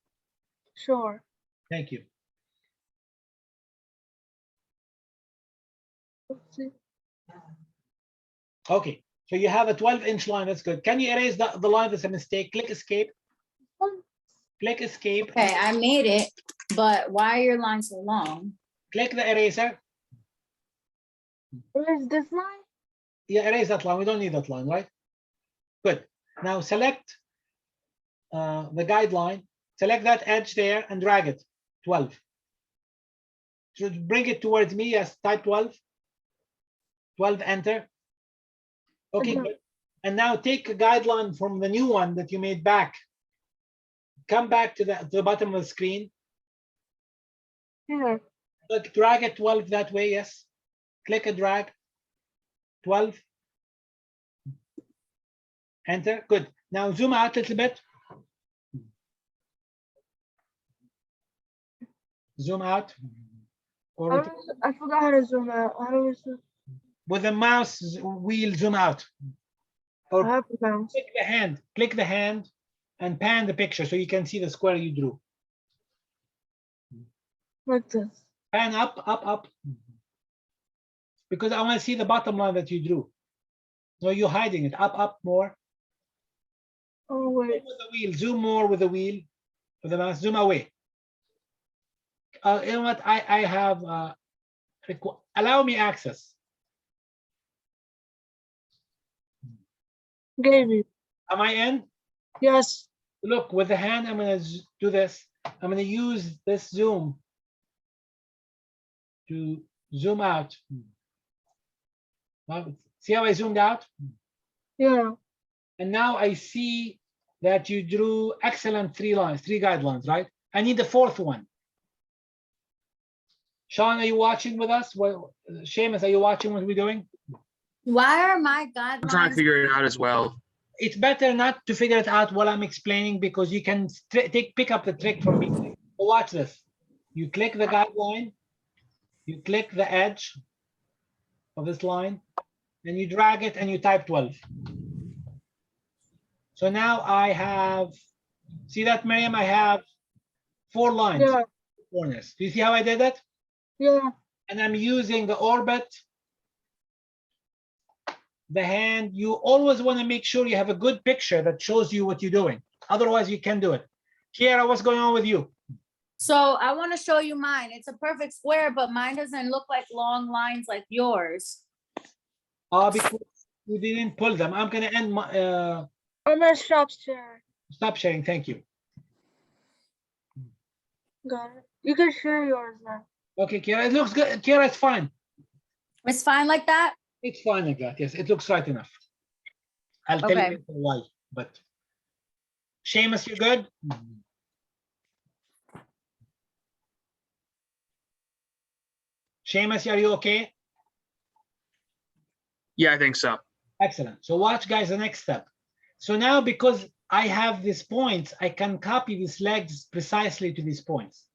Sure. Thank you. Let's see. Okay, so you have a 12-inch line. That's good. Can you erase the line that's a mistake? Click escape. Click escape. Okay, I made it, but why are your lines so long? Click the eraser. Where's this line? Yeah, erase that line. We don't need that line, right? Good. Now select the guideline. Select that edge there and drag it. 12. So bring it towards me. Yes, type 12. 12, enter. Okay, Okay. good. And now take a guideline from the new one that you made back. Come back to the bottom of the screen. Here. Look, drag it 12 that way, yes. Click and drag. 12. Enter. Good. Now zoom out a little bit. Zoom out. Or I forgot how to zoom out. How do we zoom? with the mouse wheel, zoom out. I Or have to bounce. click the hand and pan the picture so you can see the square you drew. Like this. Pan up, up, up. Because I want to see the bottom line that you drew. No, you're hiding it. Up, up more. Oh wait. With the wheel, zoom more with the wheel, with the mouse, zoom away. You know what? I have allow me access. Gave you. Am I in? Yes. Look, with the hand, I'm going to do this. I'm going to use this zoom to zoom out. See how I zoomed out? Yeah. And now I see that you drew excellent three guidelines, right? I need the fourth one. Sean, are you watching with us? Well, Seamus, are you watching what we're doing? Why are my I'm trying to guidelines? figure it out as well. It's better not to figure it out while I'm explaining because you can pick up the trick from me. So watch this. You click the guideline, you click the edge of this line, and you drag it and you type 12. So now I have, see that, Miriam? I have 4 lines, Yeah. corners. Do you see how I did that? Yeah. And I'm using the orbit, the hand. You always want to make sure you have a good picture that shows you what you're doing. Otherwise, you can't do it. Kiara, what's going on with you? So I want to show you mine. It's a perfect square, but mine doesn't look like long lines like yours. Because you didn't pull them. I'm going to end my, I'm gonna stop sharing. stop sharing. Thank you. Got it. You can share yours now. Okay, Kiara, it looks good. Kiara, it's fine. It's fine like that? It's fine like that. Yes, it looks right enough. I'll tell Okay. you why, but Seamus, you good? Seamus, are you okay? Yeah, I think so. Excellent. So watch, guys, the next step. So now, because I have these points, I can copy these legs precisely to these points.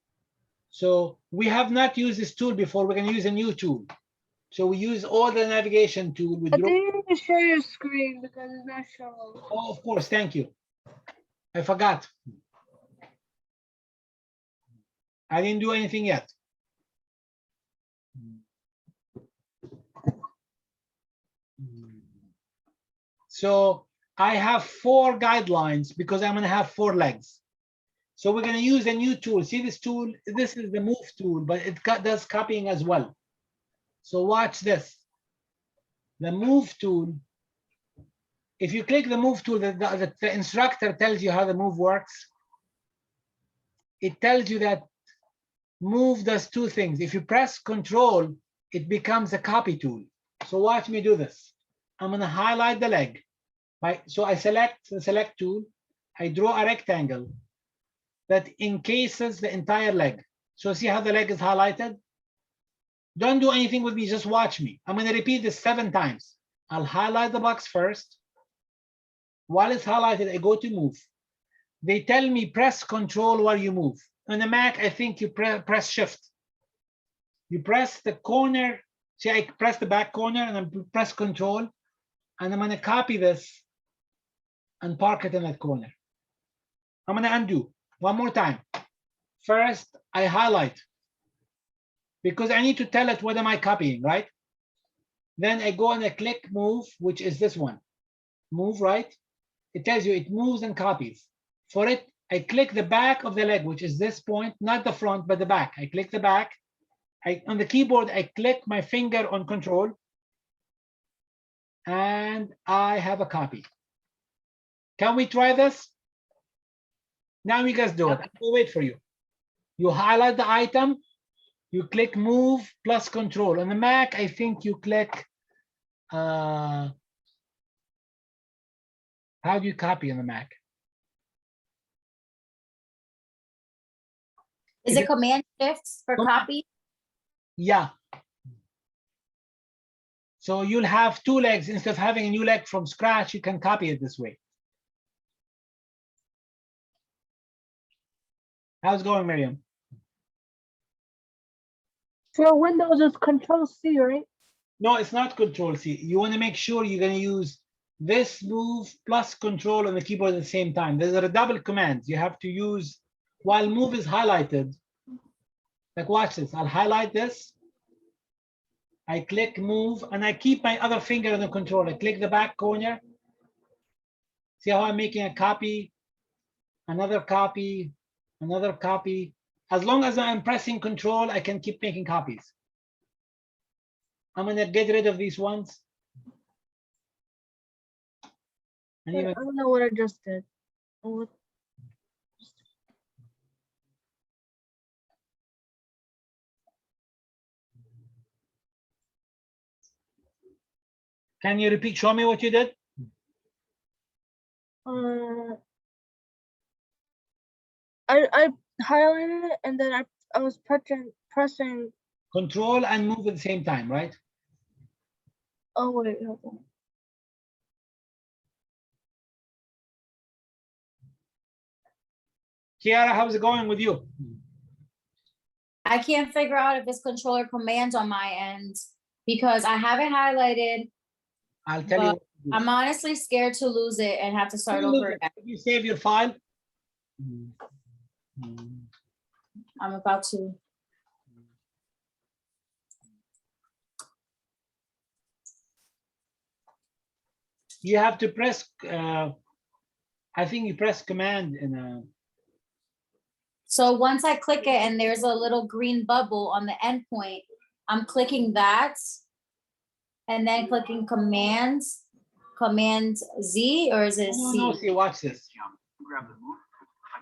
So we have not used this tool before. We're going to use a new tool. So we use all the navigation tool. We I draw. think you need to share your screen because it's not showing. Oh, of course. Thank you. I forgot. I didn't do anything yet. So I have 4 guidelines because I'm going to have 4 legs. So we're going to use a new tool. See this tool? This is the move tool, but it does copying as well. So watch this. The move tool. If you click the move tool, the instructor tells you how the move works. It tells you that move does 2 things. If you press control, it becomes a copy tool. So watch me do this. I'm going to highlight the leg. So I select the select tool. I draw a rectangle that encases the entire leg. So see how the leg is highlighted? Don't do anything with me, just watch me. I'm going to repeat this 7 times. I'll highlight the box first. While it's highlighted, I go to move. They tell me press control while you move. On the Mac, I think you press shift. You press the corner. See, I press the back corner and I press control. And I'm going to copy this and park it in that corner. I'm going to undo one more time. First, I highlight because I need to tell it what am I copying, right? Then I go and I click move, which is this one. Move right. It tells you it moves and copies. For it, I click the back of the leg, which is this point, not the front, but the back. I click the back. On the keyboard, I click my finger on control. And I have a copy. Can we try this? Now you guys do it. I'll wait for you. You highlight the item. You click move plus control. On the Mac, I think you click, how do you copy on the Mac? Is it command shift for copy? Yeah. So you'll have two legs. Instead of having a new leg from scratch, you can copy it this way. How's it going, Miriam? For Windows, it's Control C, right? No, it's not Control C. You want to make sure you're going to use this move plus control on the keyboard at the same time. There's a double command. You have to use while move is highlighted. Like watch this. I'll highlight this. I click move and I keep my other finger on the control. I click the back corner. See how I'm making a copy, another copy, another copy. As long as I'm pressing control, I can keep making copies. I'm gonna get rid of these ones. And I even, don't know what I just did. Oh, can you repeat, show me what you did? I highlighted it and then I was pressing. Control and move at the same time, right? Oh wait, hold on. Kiara, how's it going with you? I can't figure out if it's control or command on my end because I have it highlighted. I'll tell you. But What to do. I'm honestly scared to lose it and have to start Can you over lose it? again. If you save your file. I'm about to. You have to press, I think you press command in a, So once I click it and there's a little green bubble on the end point, I'm clicking that and then clicking command Z, or is it no, C? no, see, watch this. Grab the move.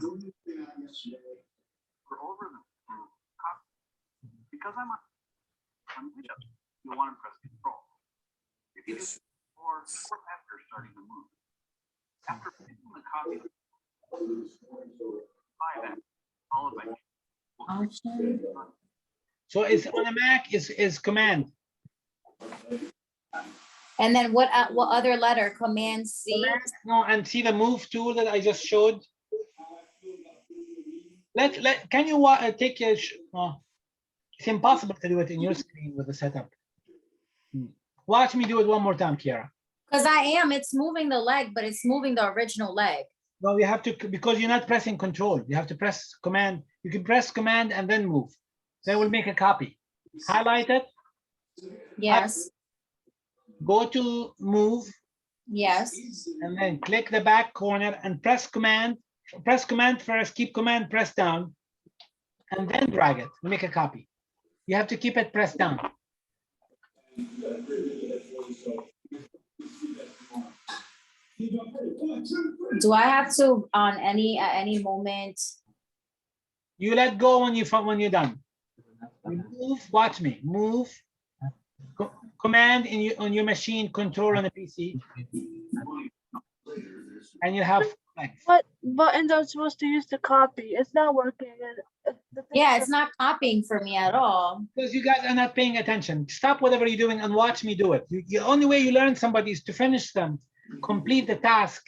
We're over the because I'm on Sketchup, you'll want to press control. If you do or after starting the move. After picking the copy, by that, followed by Option. So it's on a Mac is command. And then what other letter? Command C? Command, no, and see the move tool that I just showed. Can you take a? It's impossible to do it in your screen with the setup. Watch me do it one more time, Kiara. Because it's moving the leg, but it's moving the original leg. No, you have to, because you're not pressing control. You have to press command. You can press command and then move. Then we'll make a copy. Highlight it. Yes, Go to move yes. and then click the back corner and press command. Press command first, keep command pressed down, and then drag it. Make a copy. You have to keep it pressed down. Do I have to at any moment? You let go when you're done. You move, watch me, move. Command on your machine, control on the PC. And you have flex. What buttons I'm supposed to use to copy? It's not working. Yeah, it's not copying for me at all. Because you guys are not paying attention. Stop whatever you're doing and watch me do it. The only way you learn somebody is to finish them, complete the task,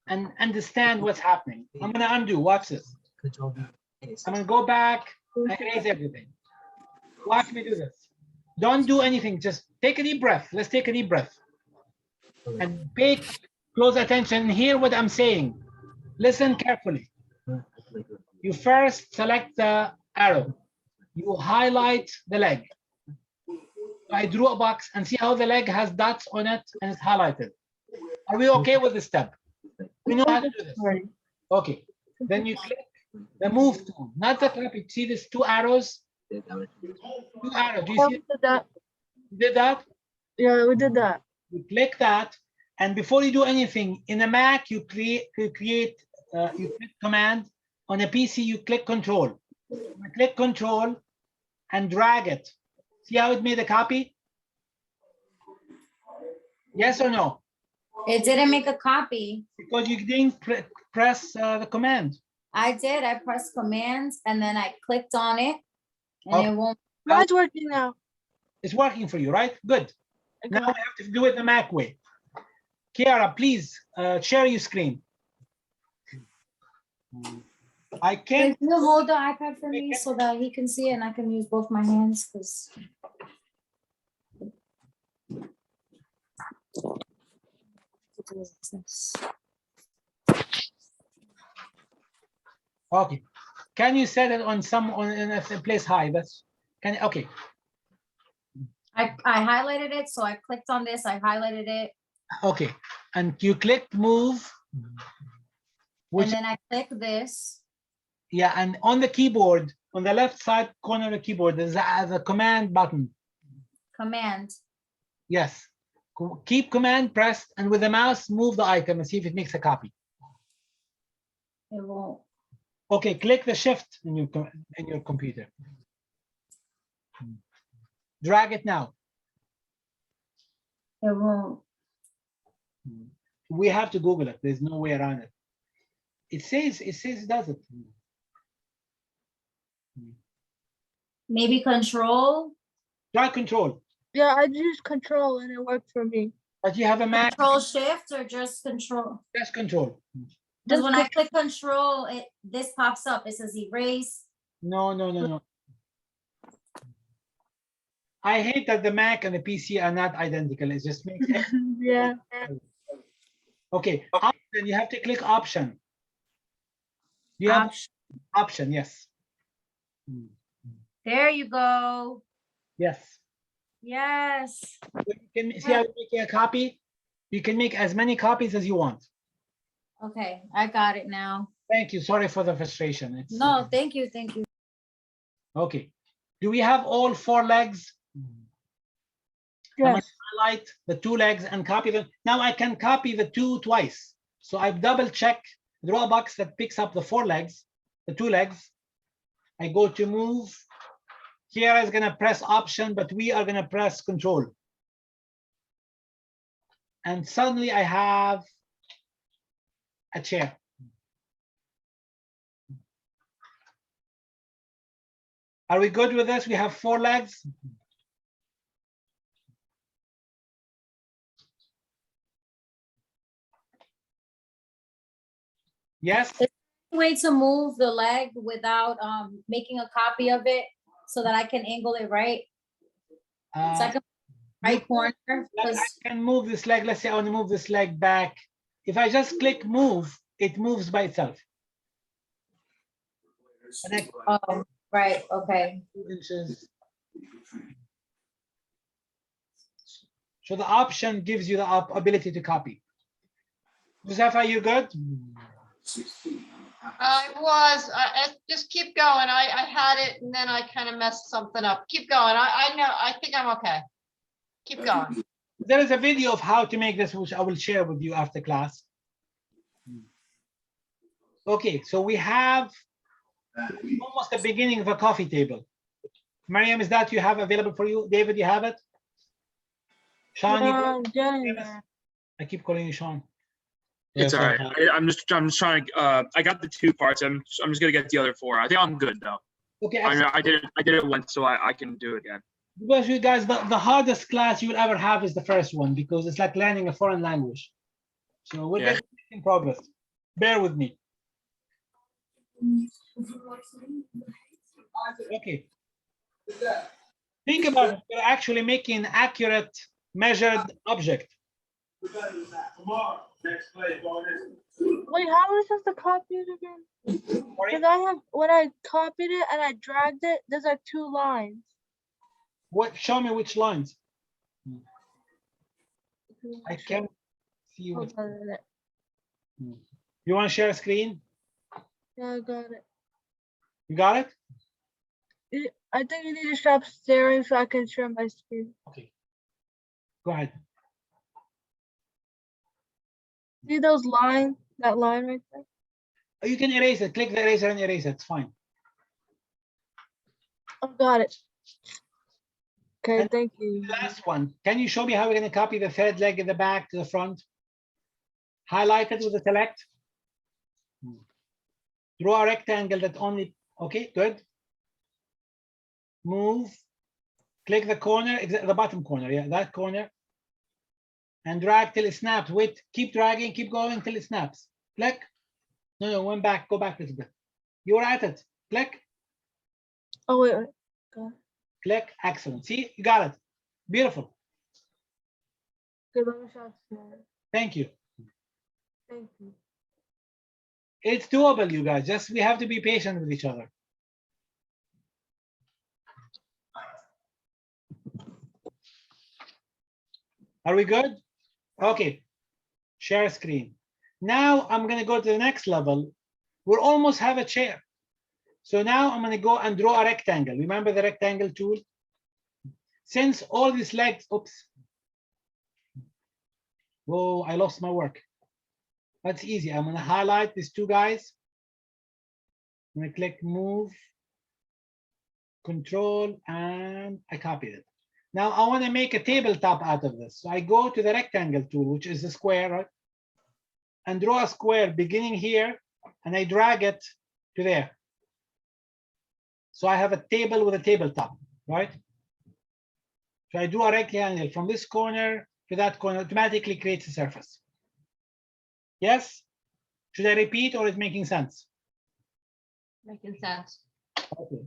and understand what's happening. I'm gonna undo, watch this. I'm gonna go back and erase everything. Watch me do this. Don't do anything, just take a deep breath. Let's take a deep breath. And pay close attention, hear what I'm saying. Listen carefully. You first select the arrow. You highlight the leg. I drew a box and see how the leg has dots on it and it's highlighted. Are we okay with this step? We know how to do this. Okay. Then you click the move tool, not the copy. See these two arrows? Two arrows. Do you Yeah, see? we did that. You did that? Yeah, we did that. You click that, and before you do anything, in a Mac, you click command. On a PC, you click control. You click control and drag it. See how it made a copy? Yes or no? It didn't make a copy. Because you didn't press the command. I did. I pressed commands and then I clicked on it and Okay. it won't. Mine's working now. It's working for you, right? Good. Now we have to do it the Mac way. Kiara, please share your screen. I can't. Can you hold the iPad for me so that he can see it and I can use both my hands? Because Okay. Can you set it on in a place high? That's okay. I highlighted it, so I clicked on this. I highlighted it, Okay. And you click move. Which and then I click this. yeah, and on the keyboard, on the left side corner of the keyboard, there's the command button. Command. Yes. Keep command pressed, and with the mouse, move the item and see if it makes a copy. It won't. Okay, click the shift in your computer. Drag it now. It won't. We have to Google it. There's no way around it. It says it does it. Maybe control. Try control. Yeah, I used control and it worked for me. But you have a Mac. Control shift or just control? Just control. Because Just when I click control, this pops up. It says erase. No. I hate that the Mac and the PC are not identical. It just makes it. Yeah. Okay. Option, you have to click option. You have option, yes. There you go. Yes. Yes. You can see how you're making a copy. You can make as many copies as you want. Okay, I got it now. Thank you. Sorry for the frustration. It's, No, thank you, thank you. Okay. Do we have all 4 legs? I'm gonna Yes. highlight the 2 legs and copy them. Now I can copy the 2 twice. So I double check, draw a box that picks up the 4 legs, the 2 legs. I go to move. Kiara is gonna press option, but we are gonna press control. And suddenly I have a chair. Are we good with this? We have 4 legs. Yes. Way to move the leg without making a copy of it so that I can angle it right. Second right corner. I 'cause- can move this leg. Let's say I want to move this leg back. If I just click move, it moves by itself. And I- Right, okay. 2 inches. So the option gives you the ability to copy. Josefa, you good? Just keep going. I had it and then I kind of messed something up. Keep going. I know, I think I'm okay. Keep going. There is a video of how to make this, which I will share with you after class. Okay, so we have almost the beginning of a coffee table. Mariam, is that you have available for you? David, you have it? Sean, you I keep calling you Sean. It's Yes, all I right. have. I'm just trying to. I got the 2 parts. I'm just gonna get the other 4. I think I'm good though. Okay, I mean, excellent. I did it once, so I can do it again. Because you guys, the hardest class you will ever have is the first one, because it's like learning a foreign language. So we're Yeah. getting in progress. Bear with me. Okay. Think about it. You're actually making an accurate measured object. Wait, how am I supposed to copy it again? Sorry? Because I have, when I copied it and I dragged it, there's like 2 lines. What? Show me which lines. I can't see what. Hold on a minute. You want to share a screen? Yeah, I got it. You got it? I think you need to stop staring so I can share my screen. Okay. Go ahead. See those lines? That line right there? Oh, you can erase it. Click the eraser and erase it. It's fine. I got it. Okay, And thank you. Last one. Can you show me how we're going to copy the third leg in the back to the front? Highlight it with the select. Draw a rectangle that only. Okay, good. Move. Click the corner, the bottom corner. Yeah, that corner. And drag till it snaps. Wait, keep dragging, keep going till it snaps. Click. No, one back. Go back a little bit. You're at it. Click. Oh, wait. Got it. Click. Excellent. See, you got it. Beautiful. Okay, let me stop staring. Thank you. Thank you. It's doable, you guys. Just we have to be patient with each other. Are we good? Okay. Share screen. Now I'm going to go to the next level. We almost have a chair. So now I'm going to go and draw a rectangle. Remember the rectangle tool? Since all these legs, oops. Whoa, I lost my work. That's easy. I'm going to highlight these 2 guys. I'm going to click move, control, and I copied it. Now I want to make a tabletop out of this. So I go to the rectangle tool, which is the square, right? And draw a square beginning here, and I drag it to there. So I have a table with a tabletop, right? So I draw a rectangle from this corner to that corner, automatically creates a surface. Yes? Should I repeat or is it making sense? Making sense. Okay.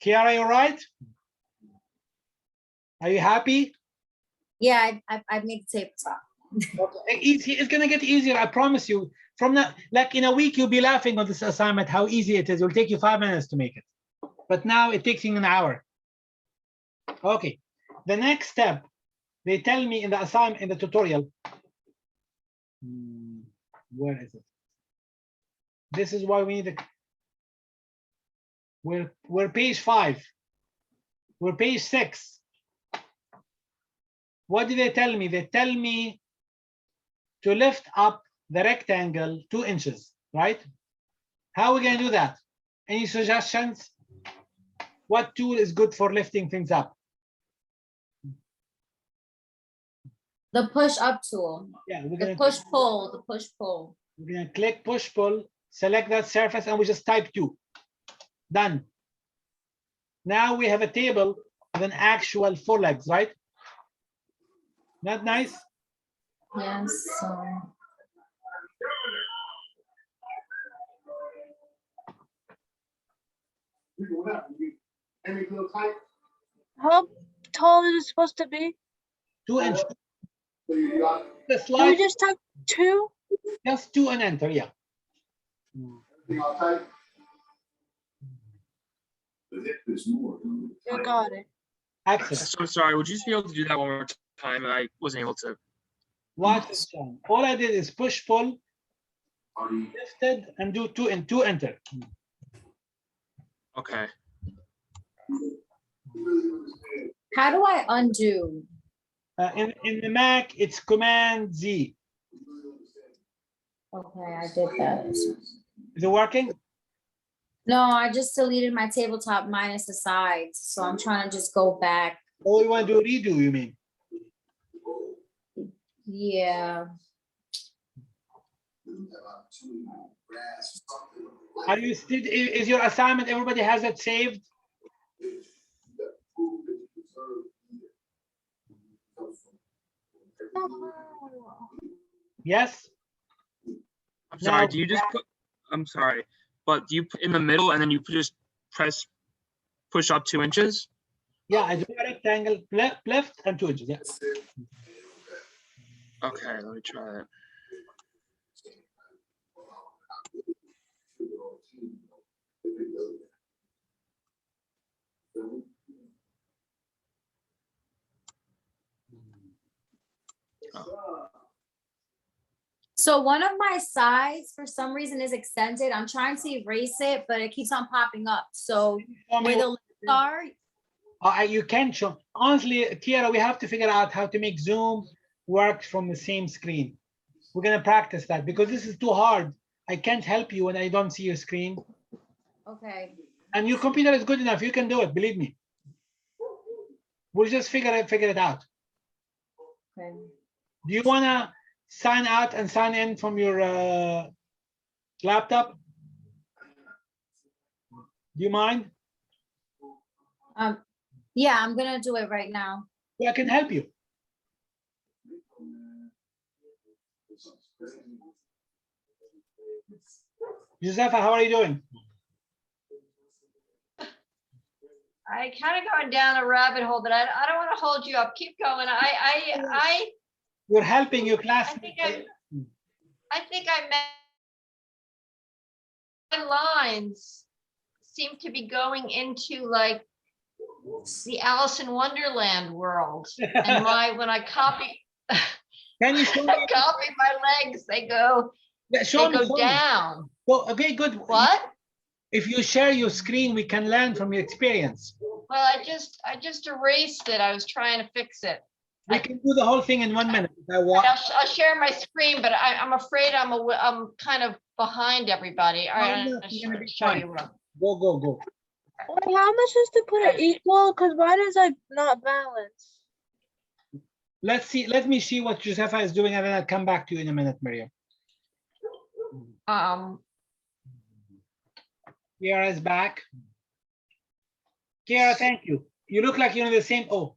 Kiara, you right? Are you happy? Yeah, I made the tabletop. Easy. It's gonna get easier. I promise you. From that, like in a week, you'll be laughing on this assignment. How easy it is. It will take you 5 minutes to make it, but now it takes you an hour. Okay. The next step, they tell me in the assignment in the tutorial. Where is it? This is why we need a. We're page 5. We're page 6. What did they tell me? They tell me to lift up the rectangle 2 inches, right? How are we going to do that? Any suggestions? What tool is good for lifting things up? The push up tool. Yeah, we're The going push pull. The push pull. we're going to click push pull, select that surface, and we just type 2. Done. Now we have a table with an actual 4 legs, right? Not nice? Yes. How tall is it supposed to be? 2 inches. The Can slide, we just type 2? just 2 and enter, yeah. I got it. Excellent. So sorry, would you just be able to do that one more time? I wasn't able to. Watch this one. All I did is push pull, lifted, and do 2 and 2 enter. Okay. How do I undo? In the Mac, it's Command Z. Okay, I did that. Is it working? No, I just deleted my tabletop minus the sides. So I'm trying to just go back. Oh, you want to do redo, you mean? Yeah. Are you still, is your assignment, everybody has it saved? Yes? I'm sorry. Now- Do you just put? I'm sorry, but do you put in the middle and then you just press push up 2 inches? Yeah, I do a rectangle, left and 2 inches, yeah. Okay, let me try that. So one of my sides, for some reason, is extended. I'm trying to erase it, but it keeps on popping up. So Show me where the what- lips are, You can show. Honestly, Tiara, we have to figure out how to make Zoom work from the same screen. We're gonna practice that because this is too hard. I can't help you when I don't see your screen. okay. And your computer is good enough. You can do it, believe me. We'll just figure it out. Okay. Do you wanna sign out and sign in from your laptop? Do you mind? Yeah, I'm gonna do it right now. Yeah, I can help you. Josefa, how are you doing? I kind of going down a rabbit hole, but I don't want to hold you up. Keep going. You're helping your I classmates. think I met my lines seem to be going into like the Alice in Wonderland world. And when I copy Can you show me? my legs, they go Yeah, show me. down. So, okay, good. What? If you share your screen, we can learn from your experience. Well, I just erased it. I was trying to fix it. We can do the whole thing in 1 minute. If I want. I'll share my screen, but I'm afraid I'm kind of behind everybody. All right, No, I'll you're gonna be show fine. you. Go. Wait, how am I supposed to put it equal? Because mine is like not balanced. Let's see. Let me see what Josefa is doing, and then I'll come back to you in a minute, Miriam. Kiara is back. Kiara, thank you. You look like you're in the same. Oh,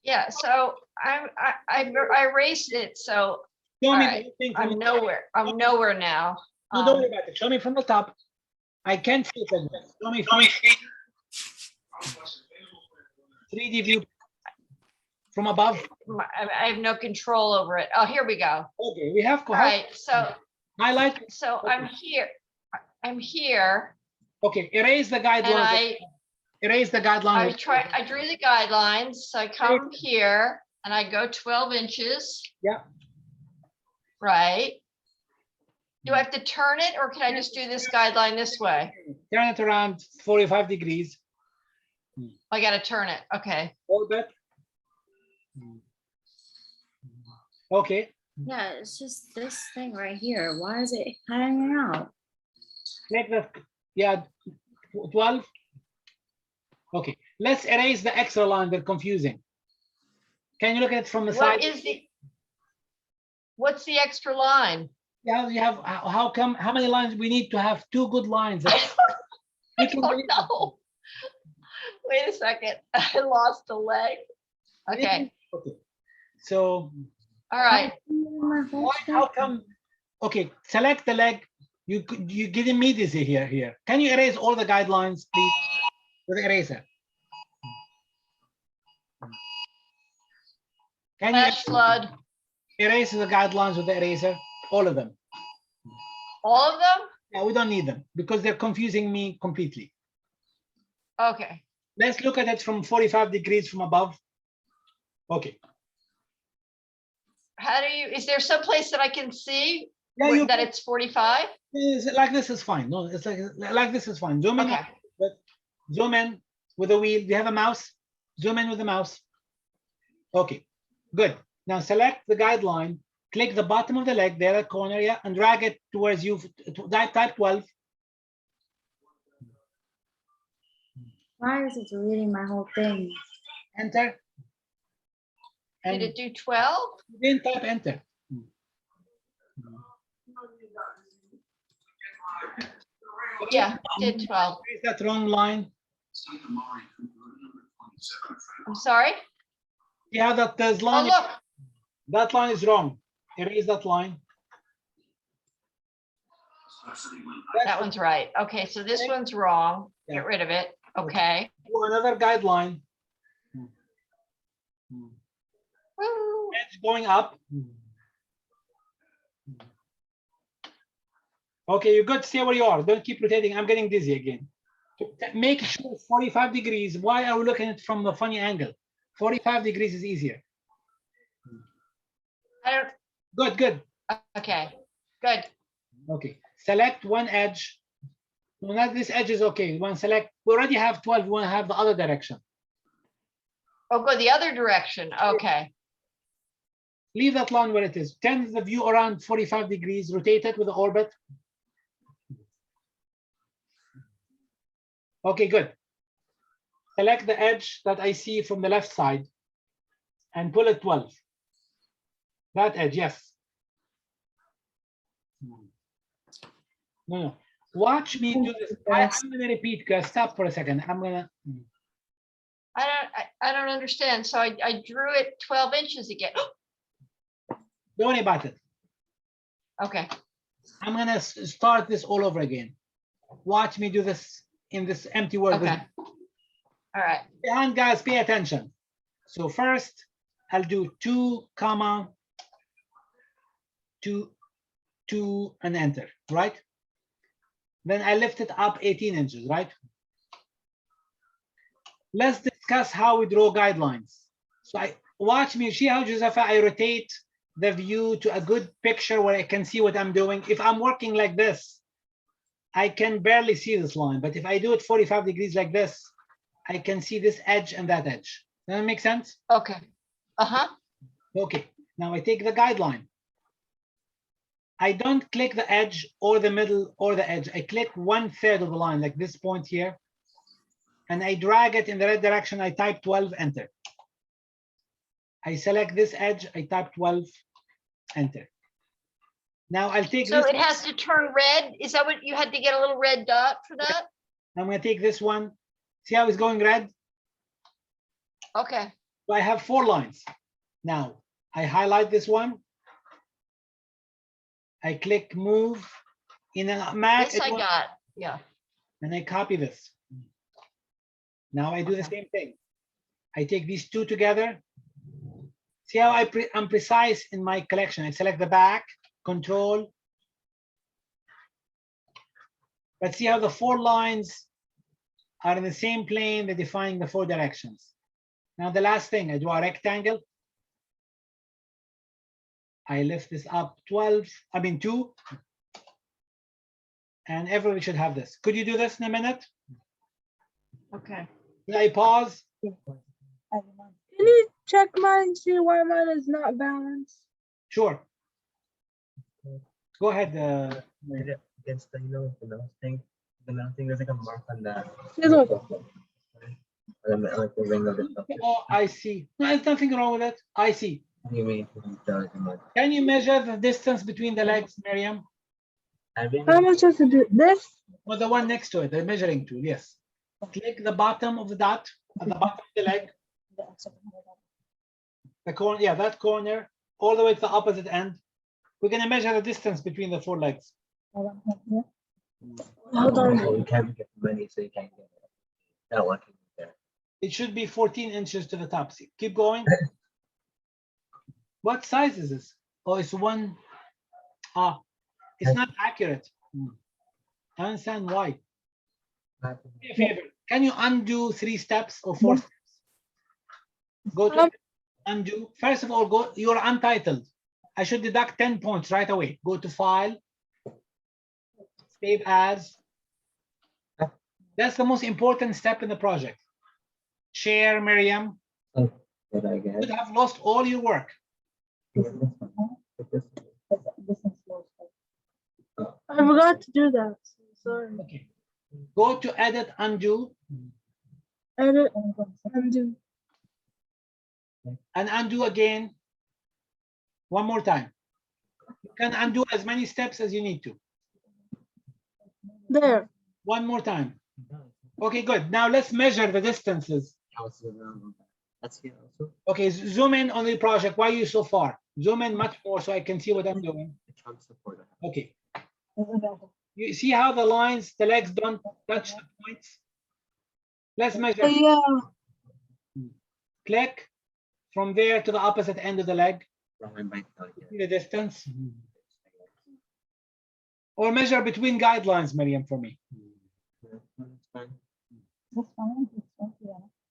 Yeah, so I erased it, so show me All the right. whole thing from I'm the nowhere. I'm nowhere now. No, don't worry about it. Show me from the top. I can't see it. Show me from 3D view from above. I have no control over it. Oh, here we go. Okay, we have All right, so highlight. I'm here. I'm here, Okay, erase the and guidelines. Erase the guidelines. I drew the guidelines. So I come here and I go 12 inches. Yeah. Right. Do I have to turn it, or can I just do this guideline this way? Turn it around 45 degrees. I gotta turn it. Okay. A little bit. Okay. Yeah, it's just this thing right here. Why is it hanging out? Take the 12. Okay, let's erase the extra line. They're confusing. Can you look at it from the side? What's the extra line? Yeah, you have. How many lines? We need to have 2 good lines. I don't know. Wait a second. I lost a leg. Okay. Okay. So All right. how come? Okay, select the leg. You getting me dizzy here. Can you erase all the guidelines, please, with the eraser? Can you Flash flood. erase the guidelines with the eraser? All of them. All of them? Yeah, we don't need them because they're confusing me completely. Okay. Let's look at it from 45 degrees from above. Okay. Is there some place that I can see Yeah, that it's 45? like this is fine. No, it's like this is fine. Zoom in. Okay. Zoom in with the wheel. Do you have a mouse? Zoom in with the mouse. Okay, good. Now select the guideline. Click the bottom of the leg there at the corner, yeah, and drag it towards you. Type 12. Why is it deleting my whole thing? Enter. And Did it do 12? then type enter. Yeah, did 12. Is that wrong line? Cite the Maury Cooper number 27. I'm sorry? Yeah, that there's Oh, line. look, That line is wrong. Erase that line. that one's right. Okay, so this one's wrong. Yeah. Get rid of it. Okay. Do another guideline. Woo. Edge going up. Okay, you're good. Stay where you are. Don't keep rotating. I'm getting dizzy again. Make sure it's 45 degrees. Why are we looking at it from the funny angle? 45 degrees is easier. I don't, Good, good. okay, good. Okay. Select one edge. No, not this edge is okay. We want to select. We already have 12. We want to have the other direction. Oh, go the other direction. Okay. Leave that line where it is. Turn the view around 45 degrees. Rotate it with the orbit. Okay, good. Select the edge that I see from the left side and pull it 12. That edge, yes. No. Watch me do this. I'm going to repeat, guys. Stop for a second. I'm going to. I don't understand. So I drew it 12 inches again. Don't worry about it. Okay. I'm going to start this all over again. Watch me do this in this empty world. Okay. All right. And guys, pay attention. So first, I'll do 2, 2, and enter, right? Then I lift it up 18 inches, right? Let's discuss how we draw guidelines. So watch me, see how, Josepha, I rotate the view to a good picture where I can see what I'm doing. If I'm working like this, I can barely see this line, but if I do it 45 degrees like this, I can see this edge and that edge. Does that make sense? Okay. Uh-huh. Okay, now I take the guideline. I don't click the edge or the middle or the edge. I click 1/3 of the line, like this point here, and I drag it in the right direction. I type 12, enter. I select this edge, I type 12, enter. Now I'll take So this. it has to turn red? Is that what you had to get a little red dot for that? I'm going to take this one. See how it's going red? Okay. So I have 4 lines. Now I highlight this one. I click move in a Mac. This I got. Yeah. And I copy this. Now I do the same thing. I take these 2 together. See how I'm precise in my collection. I select the back, control. But see how the 4 lines are in the same plane, they're defining the 4 directions. Now the last thing, I draw a rectangle. I lift this up 2, and everybody should have this. Could you do this in a minute? Okay. Can I pause? Can you check mine, see why mine is not balanced? Sure. Go ahead. Against the thing. The thing, there's like a mark on that. See, look. Like the ring of it. Oh, I see. No, there's nothing wrong with it. I see. You mean Can you measure the distance between the legs, Miriam? How am I supposed to do this? Or the one next to it, the measuring tool, yes. Click the bottom of the dot at the bottom of the leg. The corner, yeah, that corner, all the way to the opposite end. We're going to measure the distance between the 4 legs. Hold So on. you can't get many, so you can't get it. That one can be there. It should be 14 inches to the top. See, keep going. What size is this? Oh, it's 1. It's not accurate. I understand why. Do me a favor. Can you undo 3 steps or 4 steps? Go to undo. First of all, go. You're untitled. I should deduct 10 points right away. Go to file. Save as. That's the most important step in the project. Share, Miriam. But I guess. You would have lost all your work. I forgot to do that. Sorry. Okay. Go to edit, undo, Edit, undo. and undo again. One more time. You can undo as many steps as you need to. There. One more time. Okay, good. Now let's measure the distances. That's here also. Okay, zoom in on the project. Why are you so far? Zoom in much more so I can see what I'm doing. The trunk support. Okay. You see how the lines, the legs don't touch the points? Let's measure. Yeah. Click from there to the opposite end of the leg. See the distance. Or measure between guidelines, Miriam, for me.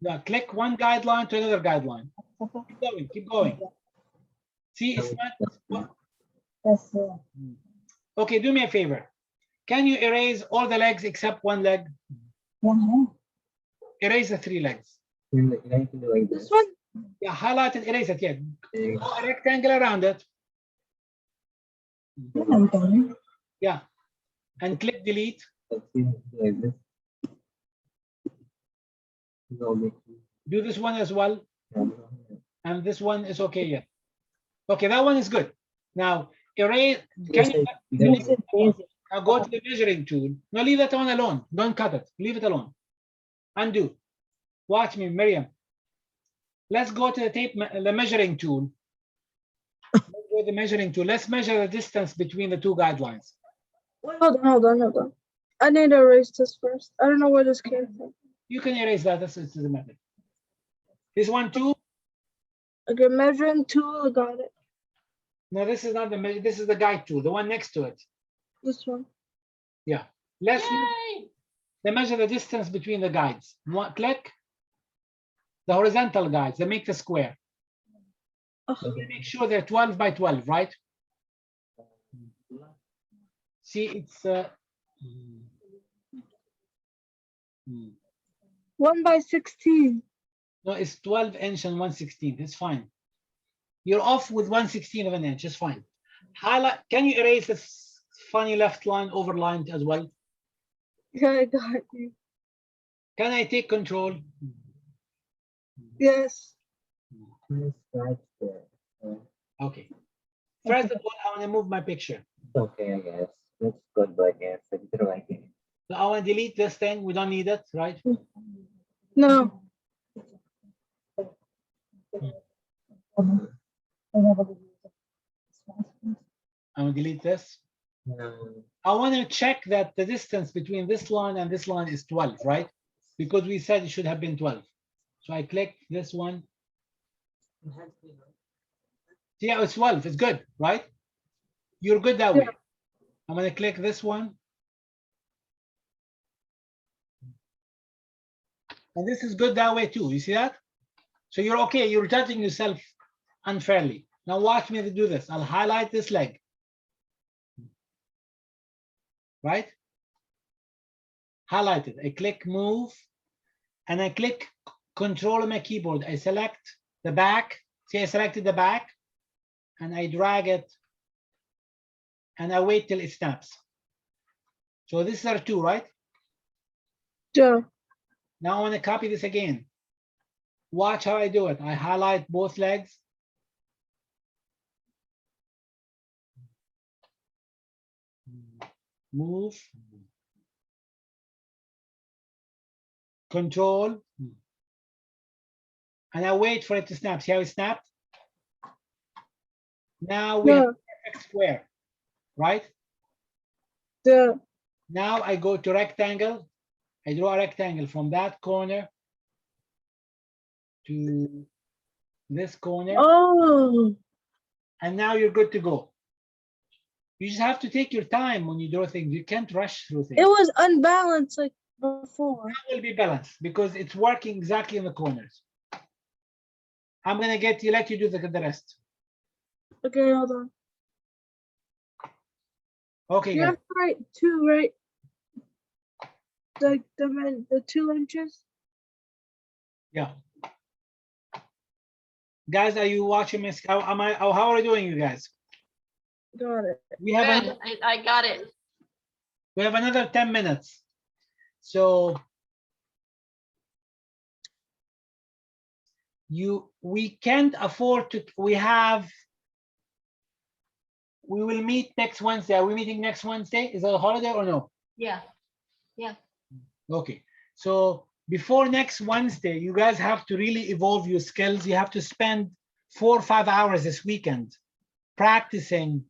Yeah, click one guideline to another guideline. Keep going, keep going. See, it's not. Okay, do me a favor. Can you erase all the legs except one leg? Erase the 3 legs. This one? Yeah, highlight it, erase it. Yeah, draw a rectangle around it. Yeah, and click delete. Do this one as well. And this one is okay. Yeah. Okay, that one is good. Now erase. Can you now go to the measuring tool? No, leave that one alone. Don't cut it. Leave it alone. Undo. Watch me, Miriam. Let's go to the measuring tool. Let's go to the measuring tool. Let's measure the distance between the 2 guidelines. Hold on. I need to erase this first. I don't know where this came from. You can erase that. This is the method. This one too. Okay, measuring tool, I got it. No, this is not the measure. This is the guide tool, the one next to it. This one. Yeah. Let's Yay! measure the distance between the guides. Click the horizontal guides. They make the square. Make sure they're 12 by 12, right? See, it's 1 by 16. no, it's 12 inch and 1/16. It's fine. You're off with 1/16 of an inch. It's fine. Highlight. Can you erase this funny left line overlined as well? Yeah, I got you. Can I take control? Yes. Okay. First of all, I want to move my picture. Okay, I guess. That's good, but I guess I didn't like it. So I want to delete this thing. We don't need it, right? No. I'm going to delete this. No. I want to check that the distance between this line and this line is 12, right? Because we said it should have been 12. So I click this one. Yeah, it's 12. It's good, right? You're good that way. I'm going to click this one. And this is good that way too. You see that? So you're okay. You're judging yourself unfairly. Now watch me to do this. I'll highlight this leg. Right? Highlighted. I click move and I click control on my keyboard. I select the back. See, I selected the back and I drag it and I wait till it snaps. So this are 2, right? Yeah. Now I want to copy this again. Watch how I do it. I highlight both legs. Move. Control. And I wait for it to snap. See how it snapped? Now we have a perfect square, right? Yeah. Now I go to rectangle. I draw a rectangle from that corner to this corner. Oh. And now you're good to go. You just have to take your time when you draw things. You can't rush through things. It was unbalanced like before. It will be balanced because it's working exactly in the corners. I'm gonna let you do the rest. Okay, hold on. Okay, You guys. have to write 2, right? Like the 2 inches. Yeah. Guys, are you watching me? How are we doing, you guys? Got it. We have Good. I got it. we have another 10 minutes. So we can't afford to, we will meet next Wednesday. Are we meeting next Wednesday? Is that a holiday or no? Yeah. Yeah. Okay. So before next Wednesday, you guys have to really evolve your skills. You have to spend 4 or 5 hours this weekend practicing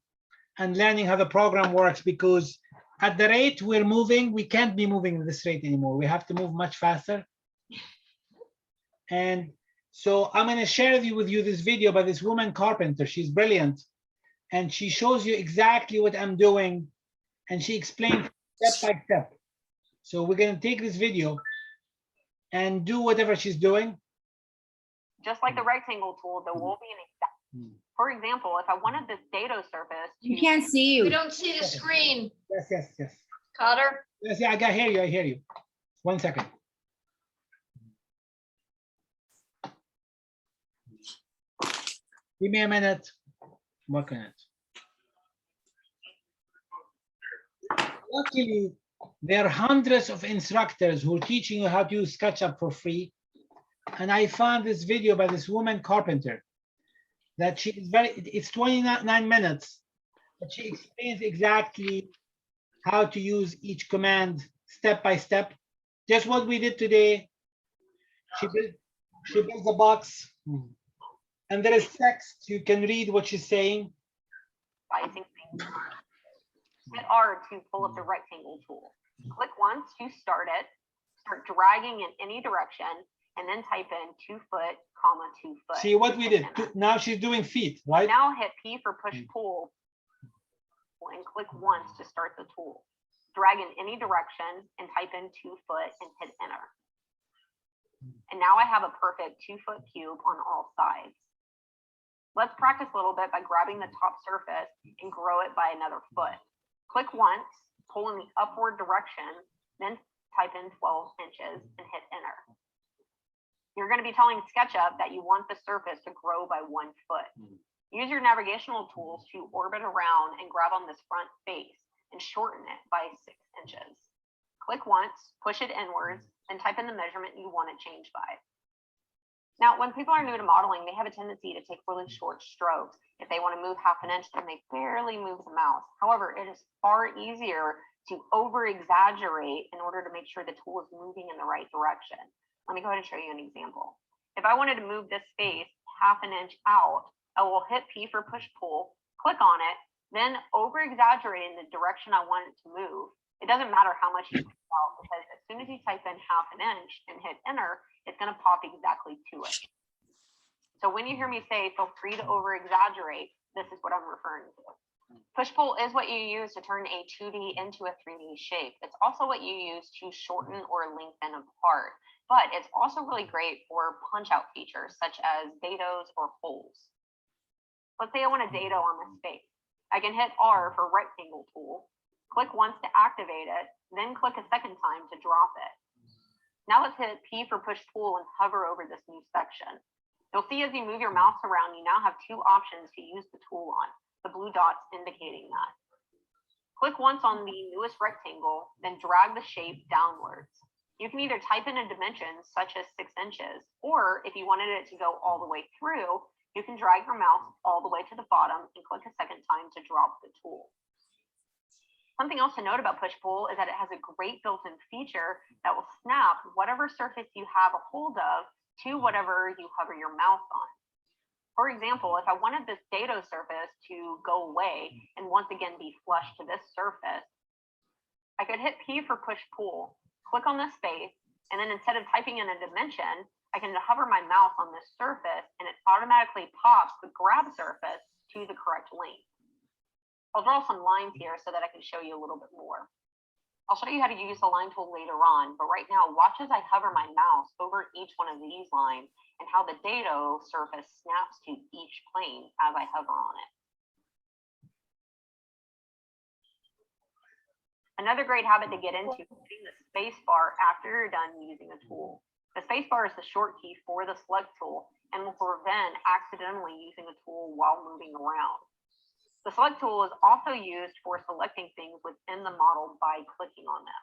and learning how the program works, because at the rate we're moving, we can't be moving at this rate anymore. We have to move much faster. And so I'm going to share with you this video by this woman carpenter. She's brilliant. And she shows you exactly what I'm doing. And she explains step by step. So we're going to take this video and do whatever she's doing. Just like the rectangle tool, there will be an exact. For example, if I wanted this dado surface to. You can't see We you. don't see the screen, Yes. Cotter. Yes, yeah, I hear you. 1 second. Give me a minute. Work on it. Luckily, there are hundreds of instructors who are teaching you how to use Sketchup for free. And I found this video by this woman carpenter that she is it's 29 minutes, but she explains exactly how to use each command step by step. Just what we did today. She builds a box, and there is text. You can read what she's saying. Sizing things. Hit R to pull up the rectangle tool. Click once to start it. Start dragging in any direction, and then type in 2 foot, 2 foot. See what we did. Now she's doing feet, right? Now hit P for push pull and click once to start the tool. Drag in any direction and type in 2 foot and hit enter. And now I have a perfect 2 foot cube on all sides. Let's practice a little bit by grabbing the top surface and grow it by another foot. Click once, pull in the upward direction, then type in 12 inches and hit enter. You're going to be telling Sketchup that you want the surface to grow by 1 foot. Use your navigational tools to orbit around and grab on this front face and shorten it by 6 inches. Click once, push it inwards, then type in the measurement you want it changed by. Now, when people are new to modeling, they have a tendency to take really short strokes. If they want to move half an inch, then they barely move the mouse. However, it is far easier to over-exaggerate in order to make sure the tool is moving in the right direction. Let me go ahead and show you an example. If I wanted to move this face half an inch out, I will hit P for push-pull, click on it, then over-exaggerate in the direction I want it to move. It doesn't matter how much you pull out, because as soon as you type in half an inch and hit enter, it's going to pop exactly to it. So when you hear me say, feel free to over-exaggerate, this is what I'm referring to. Push-pull is what you use to turn a 2D into a 3D shape. It's also what you use to shorten or lengthen a part, but it's also really great for punch-out features such as dados or holes. Let's say I want a dado on this face. I can hit R for rectangle tool, click once to activate it, then click a second time to drop it. Now let's hit P for push-pull and hover over this new section. You'll see as you move your mouse around, you now have 2 options to use the tool on, the blue dots indicating that. Click once on the newest rectangle, then drag the shape downwards. You can either type in a dimension such as 6 inches, or if you wanted it to go all the way through, you can drag your mouse all the way to the bottom and click a second time to drop the tool. Something else to note about push-pull is that it has a great built-in feature that will snap whatever surface you have a hold of to whatever you hover your mouse on. For example, if I wanted this dado surface to go away and once again be flush to this surface, I could hit P for push-pull, click on this space, and then instead of typing in a dimension, I can hover my mouse on this surface and it automatically pops the grab surface to the correct length. I'll draw some lines here so that I can show you a little bit more. I'll show you how to use the line tool later on, but right now, watch as I hover my mouse over each one of these lines and how the dado surface snaps to each plane as I hover on it. Another great habit to get into is hitting the space bar after you're done using a tool. The space bar is the short key for the select tool and will prevent accidentally using a tool while moving around. The select tool is also used for selecting things within the model by clicking on them.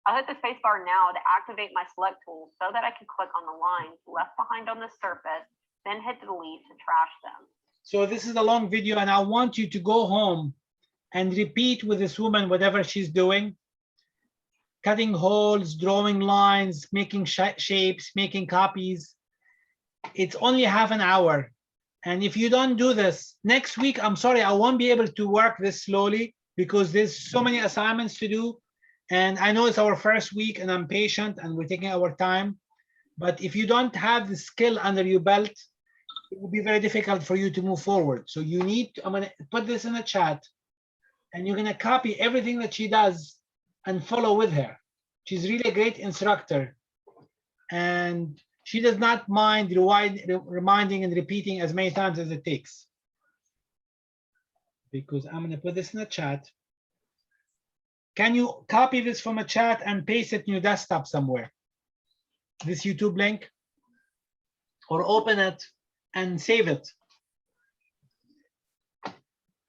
I'll hit the space bar now to activate my select tool so that I can click on the lines left behind on the surface, then hit delete to trash them. So this is a long video, and I want you to go home and repeat with this woman whatever she's doing. cutting holes, drawing lines, making shapes, making copies. It's only half an hour. And if you don't do this, next week, I'm sorry, I won't be able to work this slowly because there's so many assignments to do. And I know it's our first week and I'm patient and we're taking our time. But if you don't have the skill under your belt, it will be very difficult for you to move forward. So you need to, I'm gonna put this in the chat and you're gonna copy everything that she does and follow with her. She's really a great instructor. And she does not mind reminding and repeating as many times as it takes. Because I'm gonna put this in the chat. Can you copy this from a chat and paste it in your desktop somewhere? This YouTube link, or open it and save it.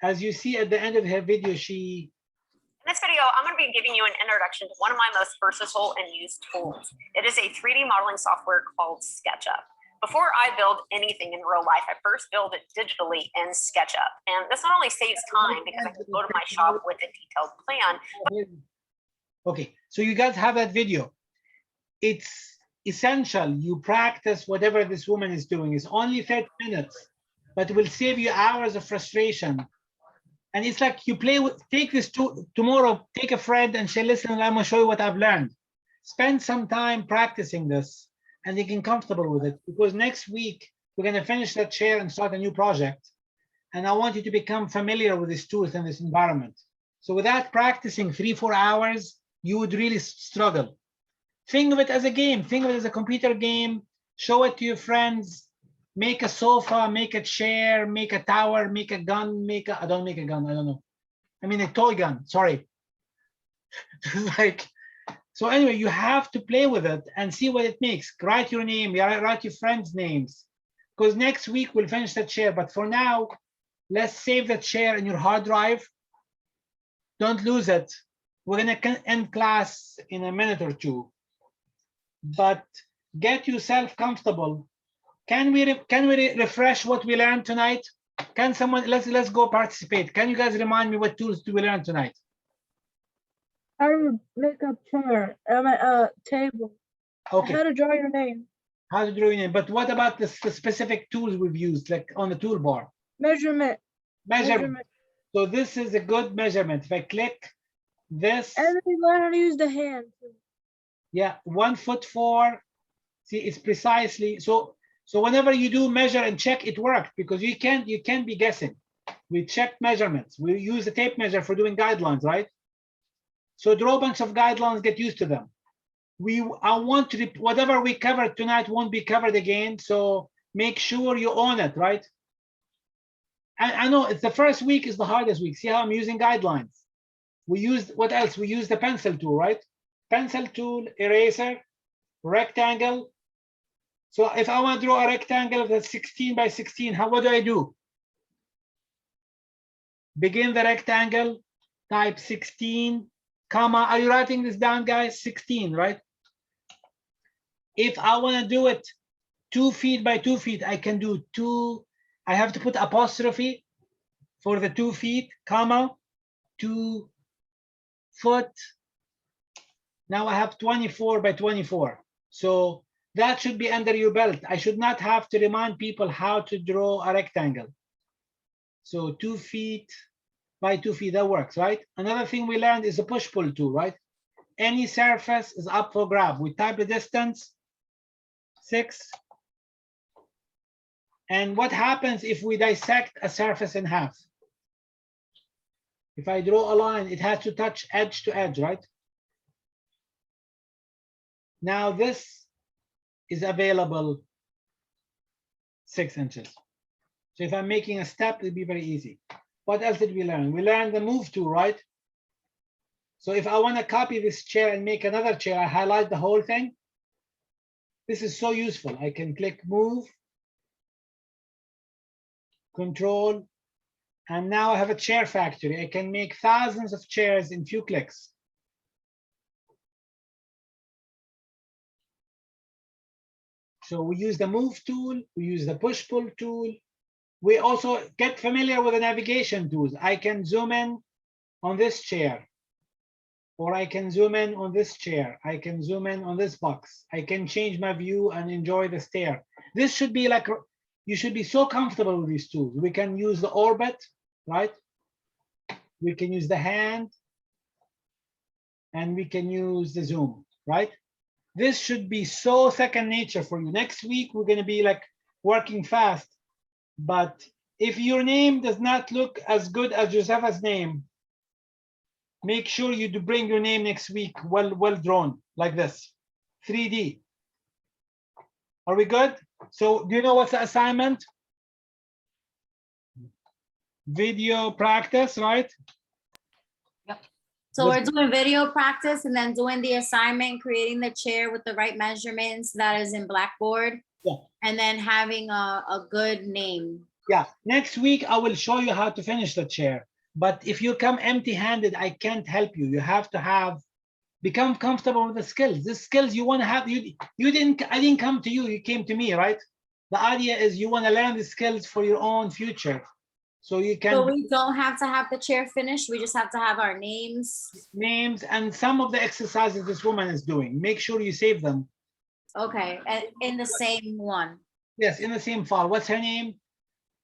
As you see at the end of her video, she. In this video, I'm going to be giving you an introduction to one of my most versatile and used tools. It is a 3D modeling software called Sketchup. Before I build anything in real life, I first build it digitally in Sketchup. And this not only saves time because I can go to my shop with a detailed plan. Okay, so you guys have that video. It's essential you practice whatever this woman is doing. It's only 30 minutes, but it will save you hours of frustration. And it's like you play with, take this tomorrow, take a friend and say, listen, I'm gonna show you what I've learned. Spend some time practicing this and get comfortable with it, because next week we're gonna finish that chair and start a new project. And I want you to become familiar with this tools and this environment. So without practicing 3-4 hours, you would really struggle. Think of it as a game. Think of it as a computer game. Show it to your friends. Make a sofa, make a chair, make a tower, make a gun, I don't make a gun, I don't know. I mean a toy gun, sorry. Like, so anyway, you have to play with it and see what it makes. Write your name, write your friends' names. Because next week we'll finish that chair. But for now, let's save that chair in your hard drive. Don't lose it. We're gonna end class in a minute or two. But get yourself comfortable. Can we refresh what we learned tonight? Can someone, let's go participate. Can you guys remind me what tools do we learn tonight? How to make a chair, table. Okay. How to draw your name. How to draw your name. But what about the specific tools we've used, like on the toolbar? Measurement. Measurement. So this is a good measurement. If I click this. And then you learn how to use the hand. Yeah, 1'4". See, it's precisely so whenever you do measure and check, it worked, because you can't be guessing. We checked measurements. We use the tape measure for doing guidelines, right? So draw a bunch of guidelines, get used to them. I want to, whatever we covered tonight won't be covered again. So make sure you own it, right? I know it's the first week is the hardest week. See how I'm using guidelines. We used, what else? We used the pencil tool, right? Pencil tool, eraser, rectangle. So if I want to draw a rectangle that's 16 by 16, what do I do? Begin the rectangle, type 16, comma. Are you writing this down, guys? 16, right? If I want to do it 2 feet by 2 feet, I can do 2. I have to put apostrophe for the 2 feet, comma, 2 foot. Now I have 24 by 24. So that should be under your belt. I should not have to remind people how to draw a rectangle. So 2 feet by 2 feet, that works, right? Another thing we learned is a push-pull tool, right? Any surface is up for grab. We type the distance, 6. And what happens if we dissect a surface in half? If I draw a line, it has to touch edge to edge, right? Now this is available 6 inches. So if I'm making a step, it'll be very easy. What else did we learn? We learned the move tool, right? So if I want to copy this chair and make another chair, I highlight the whole thing. This is so useful. I can click move, control, and now I have a chair factory. I can make thousands of chairs in few clicks. So we use the move tool, we use the push-pull tool. We also get familiar with the navigation tools. I can zoom in on this chair. or I can zoom in on this chair. I can zoom in on this box. I can change my view and enjoy the stair. This should be like, you should be so comfortable with these tools. We can use the orbit, right? We can use the hand, and we can use the zoom, right? This should be so second nature for you. Next week, we're going to be like working fast. But if your name does not look as good as Josefa's name, make sure you do bring your name next week well drawn like this, 3D. Are we good? So do you know what's the assignment? Video practice, right? So we're doing video practice and then doing the assignment, creating the chair with the right measurements that is in Blackboard. Yeah. And then having a good name. Yeah, next week I will show you how to finish the chair. But if you come empty-handed, I can't help you. You have to become comfortable with the skills. The skills you want to have, I didn't come to you, you came to me, right? The idea is you want to learn the skills for your own future. So you can So we don't have to have the chair finished. We just have to have our names. names and some of the exercises this woman is doing. Make sure you save them. Okay, and in the same one. Yes, in the same file. What's her name?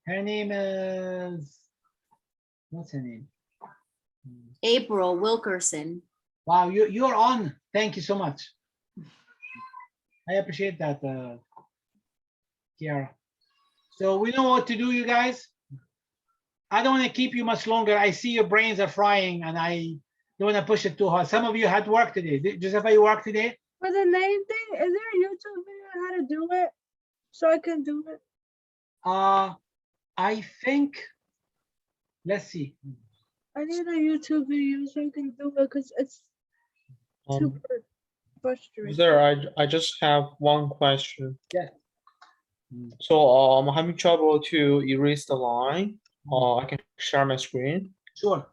Her name is, what's her name? April Wilkerson. Wow, you're on. Thank you so much. I appreciate that, Kiara. So we know what to do, you guys. I don't want to keep you much longer. I see your brains are frying and I don't want to push it too hard. Some of you had work today. Josefa, you work today? For the name thing, is there a YouTube video on how to do it? So I can do it. I think, let's see. I need a YouTube video so I can do it because it's super frustrating. Sir, I just have one question. Yeah. So I'm having trouble to erase the line. I can share my screen. Sure.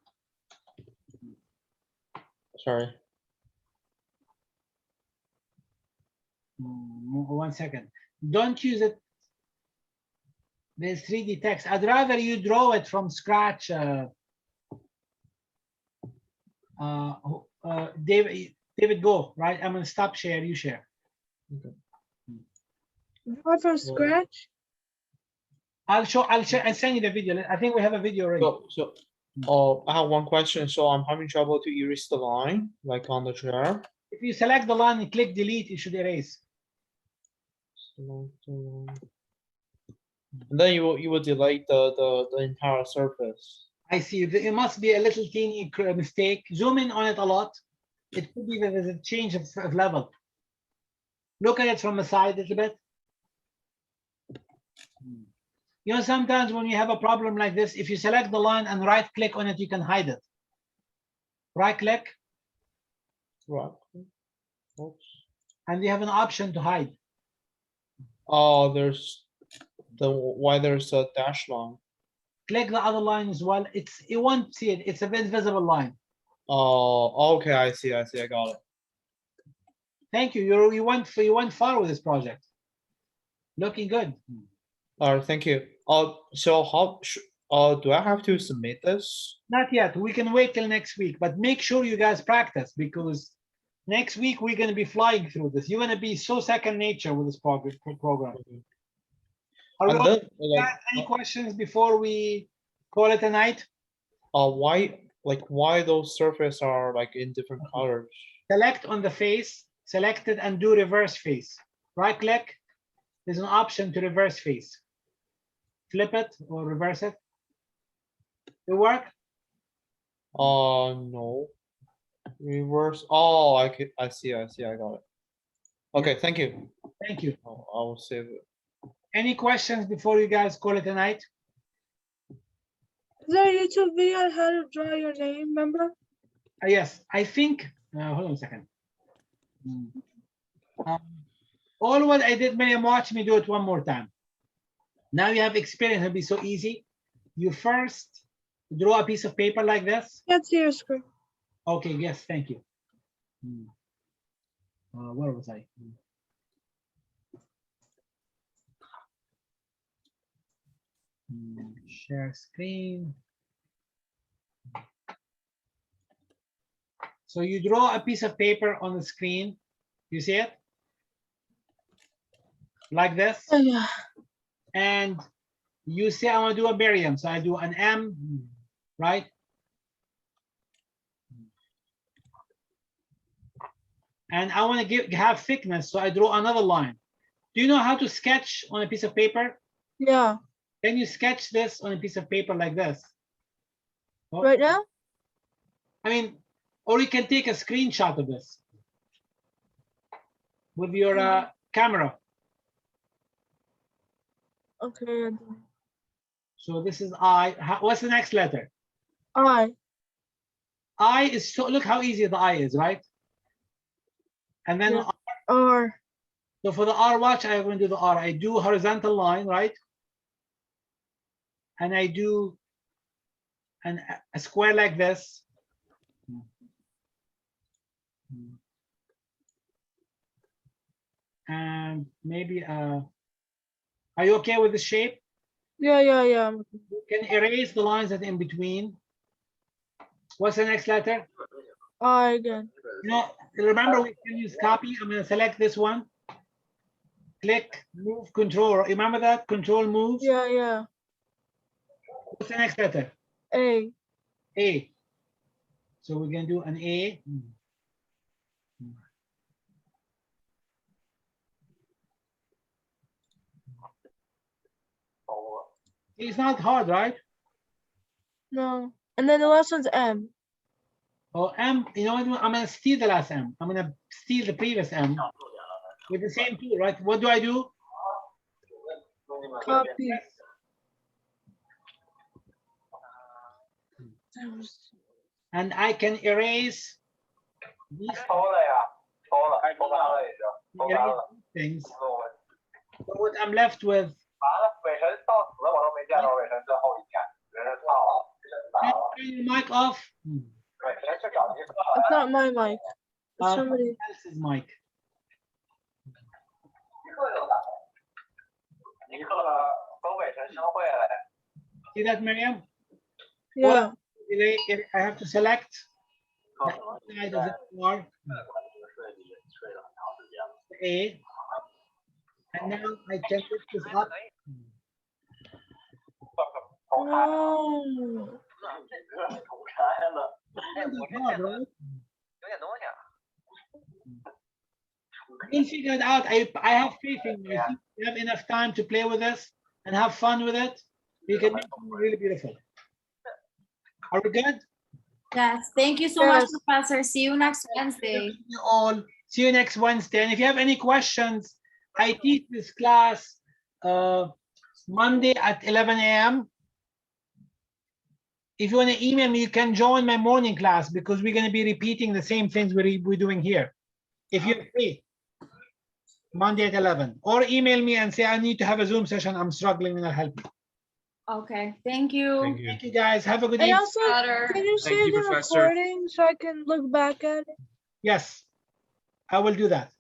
Sorry. 1 second. Don't use it. There's 3D text. I'd rather you draw it from scratch. David, go, right? I'm gonna stop share, you share. Draw from scratch? I'll send you the video. I think we have a video already. I have one question. So I'm having trouble to erase the line, like on the chair. If you select the line and click delete, it should erase. And then you will delete the entire surface. I see. It must be a little teeny mistake. Zoom in on it a lot. It could be that there's a change of level. Look at it from the side a little bit. You know, sometimes when you have a problem like this, if you select the line and right click on it, you can hide it. Right click. Right. Oops. And you have an option to hide. Oh, there's a dash line. Click the other line as well. You won't see it. It's an invisible line. Oh, okay. I see. I got it. Thank you. You went far with this project. Looking good. All right. Thank you. So how do I have to submit this? Not yet. We can wait till next week, but make sure you guys practice because next week we're going to be flying through this. You're going to be so second nature with this program. Are And we then, got any questions before we call it a night? why those surfaces are like in different colors? Select on the face, select it and do reverse face. Right click. There's an option to reverse face. Flip it or reverse it. It work? No. Reverse. Oh, I see. I got it. Okay, thank you. Thank you. I will save it. Any questions before you guys call it a night? Is there a YouTube video on how to draw your name, remember? Yes, I think, hold on a second. All what I did, Miriam, watch me do it one more time. Now you have experience, it'll be so easy. You first draw a piece of paper like this. Can't see your screen. Okay, yes, thank you. Where was I? Share screen. So you draw a piece of paper on the screen. You see it? Like this. Oh, yeah. And you say, I want to do a barium. So I do an M, right? And I want to have thickness. So I draw another line. Do you know how to sketch on a piece of paper? Yeah. Can you sketch this on a piece of paper like this? Oh, Right now? I mean, or you can take a screenshot of this with your camera. Okay. So this is I. What's the next letter? I. I is so, look how easy the I is, right? And then, Yeah. R. so for the R, watch, I'm going to do the R. I do horizontal line, right? And I do a square like this. And maybe, are you okay with the shape? Yeah. You can erase the lines that are in between. What's the next letter? I again. You know, remember we can use copy. I'm going to select this one. Click, move, control. Remember that? Control, move. Yeah. What's the next letter? A. A. So we're going to do an A. It's not hard, right? No. And then the last one's M. Oh, M, you know what? I'm going to steal the last M. I'm going to steal the previous M with the same tool, right? What do I do? Copy. And I can erase these things. So what I'm left with, turn your mic off. It's not my mic. It's somebody. Else's mic. See that, Miriam? Yeah. I have to select the outside of the bar, A, and now I can lift this up. Oh. You'll figure it out. I have faith in you. If you have enough time to play with this and have fun with it, you can make it really beautiful. Are we good? Yes, thank you so much, Yes. Professor. See you next Wednesday. You all. See you next Wednesday. And if you have any questions, I teach this class Monday at 11 a.m. If you want to email me, you can join my morning class because we're going to be repeating the same things we're doing here. If you're free, Monday at 11. Or email me and say, I need to have a Zoom session. I'm struggling and I'll help you. Okay, thank you. Thank you. Thank you, guys. Have a good And evening. also, Better. can you Thank save you, the Professor. recording so I can look back at it? Yes, I will do that.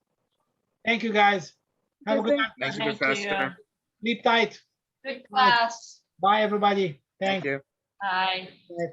Thank you, guys. Have a good Okay. night. Thank you, Thank Professor. Sleep tight. Good class. Bye, everybody. Thank Thank you. Bye. you.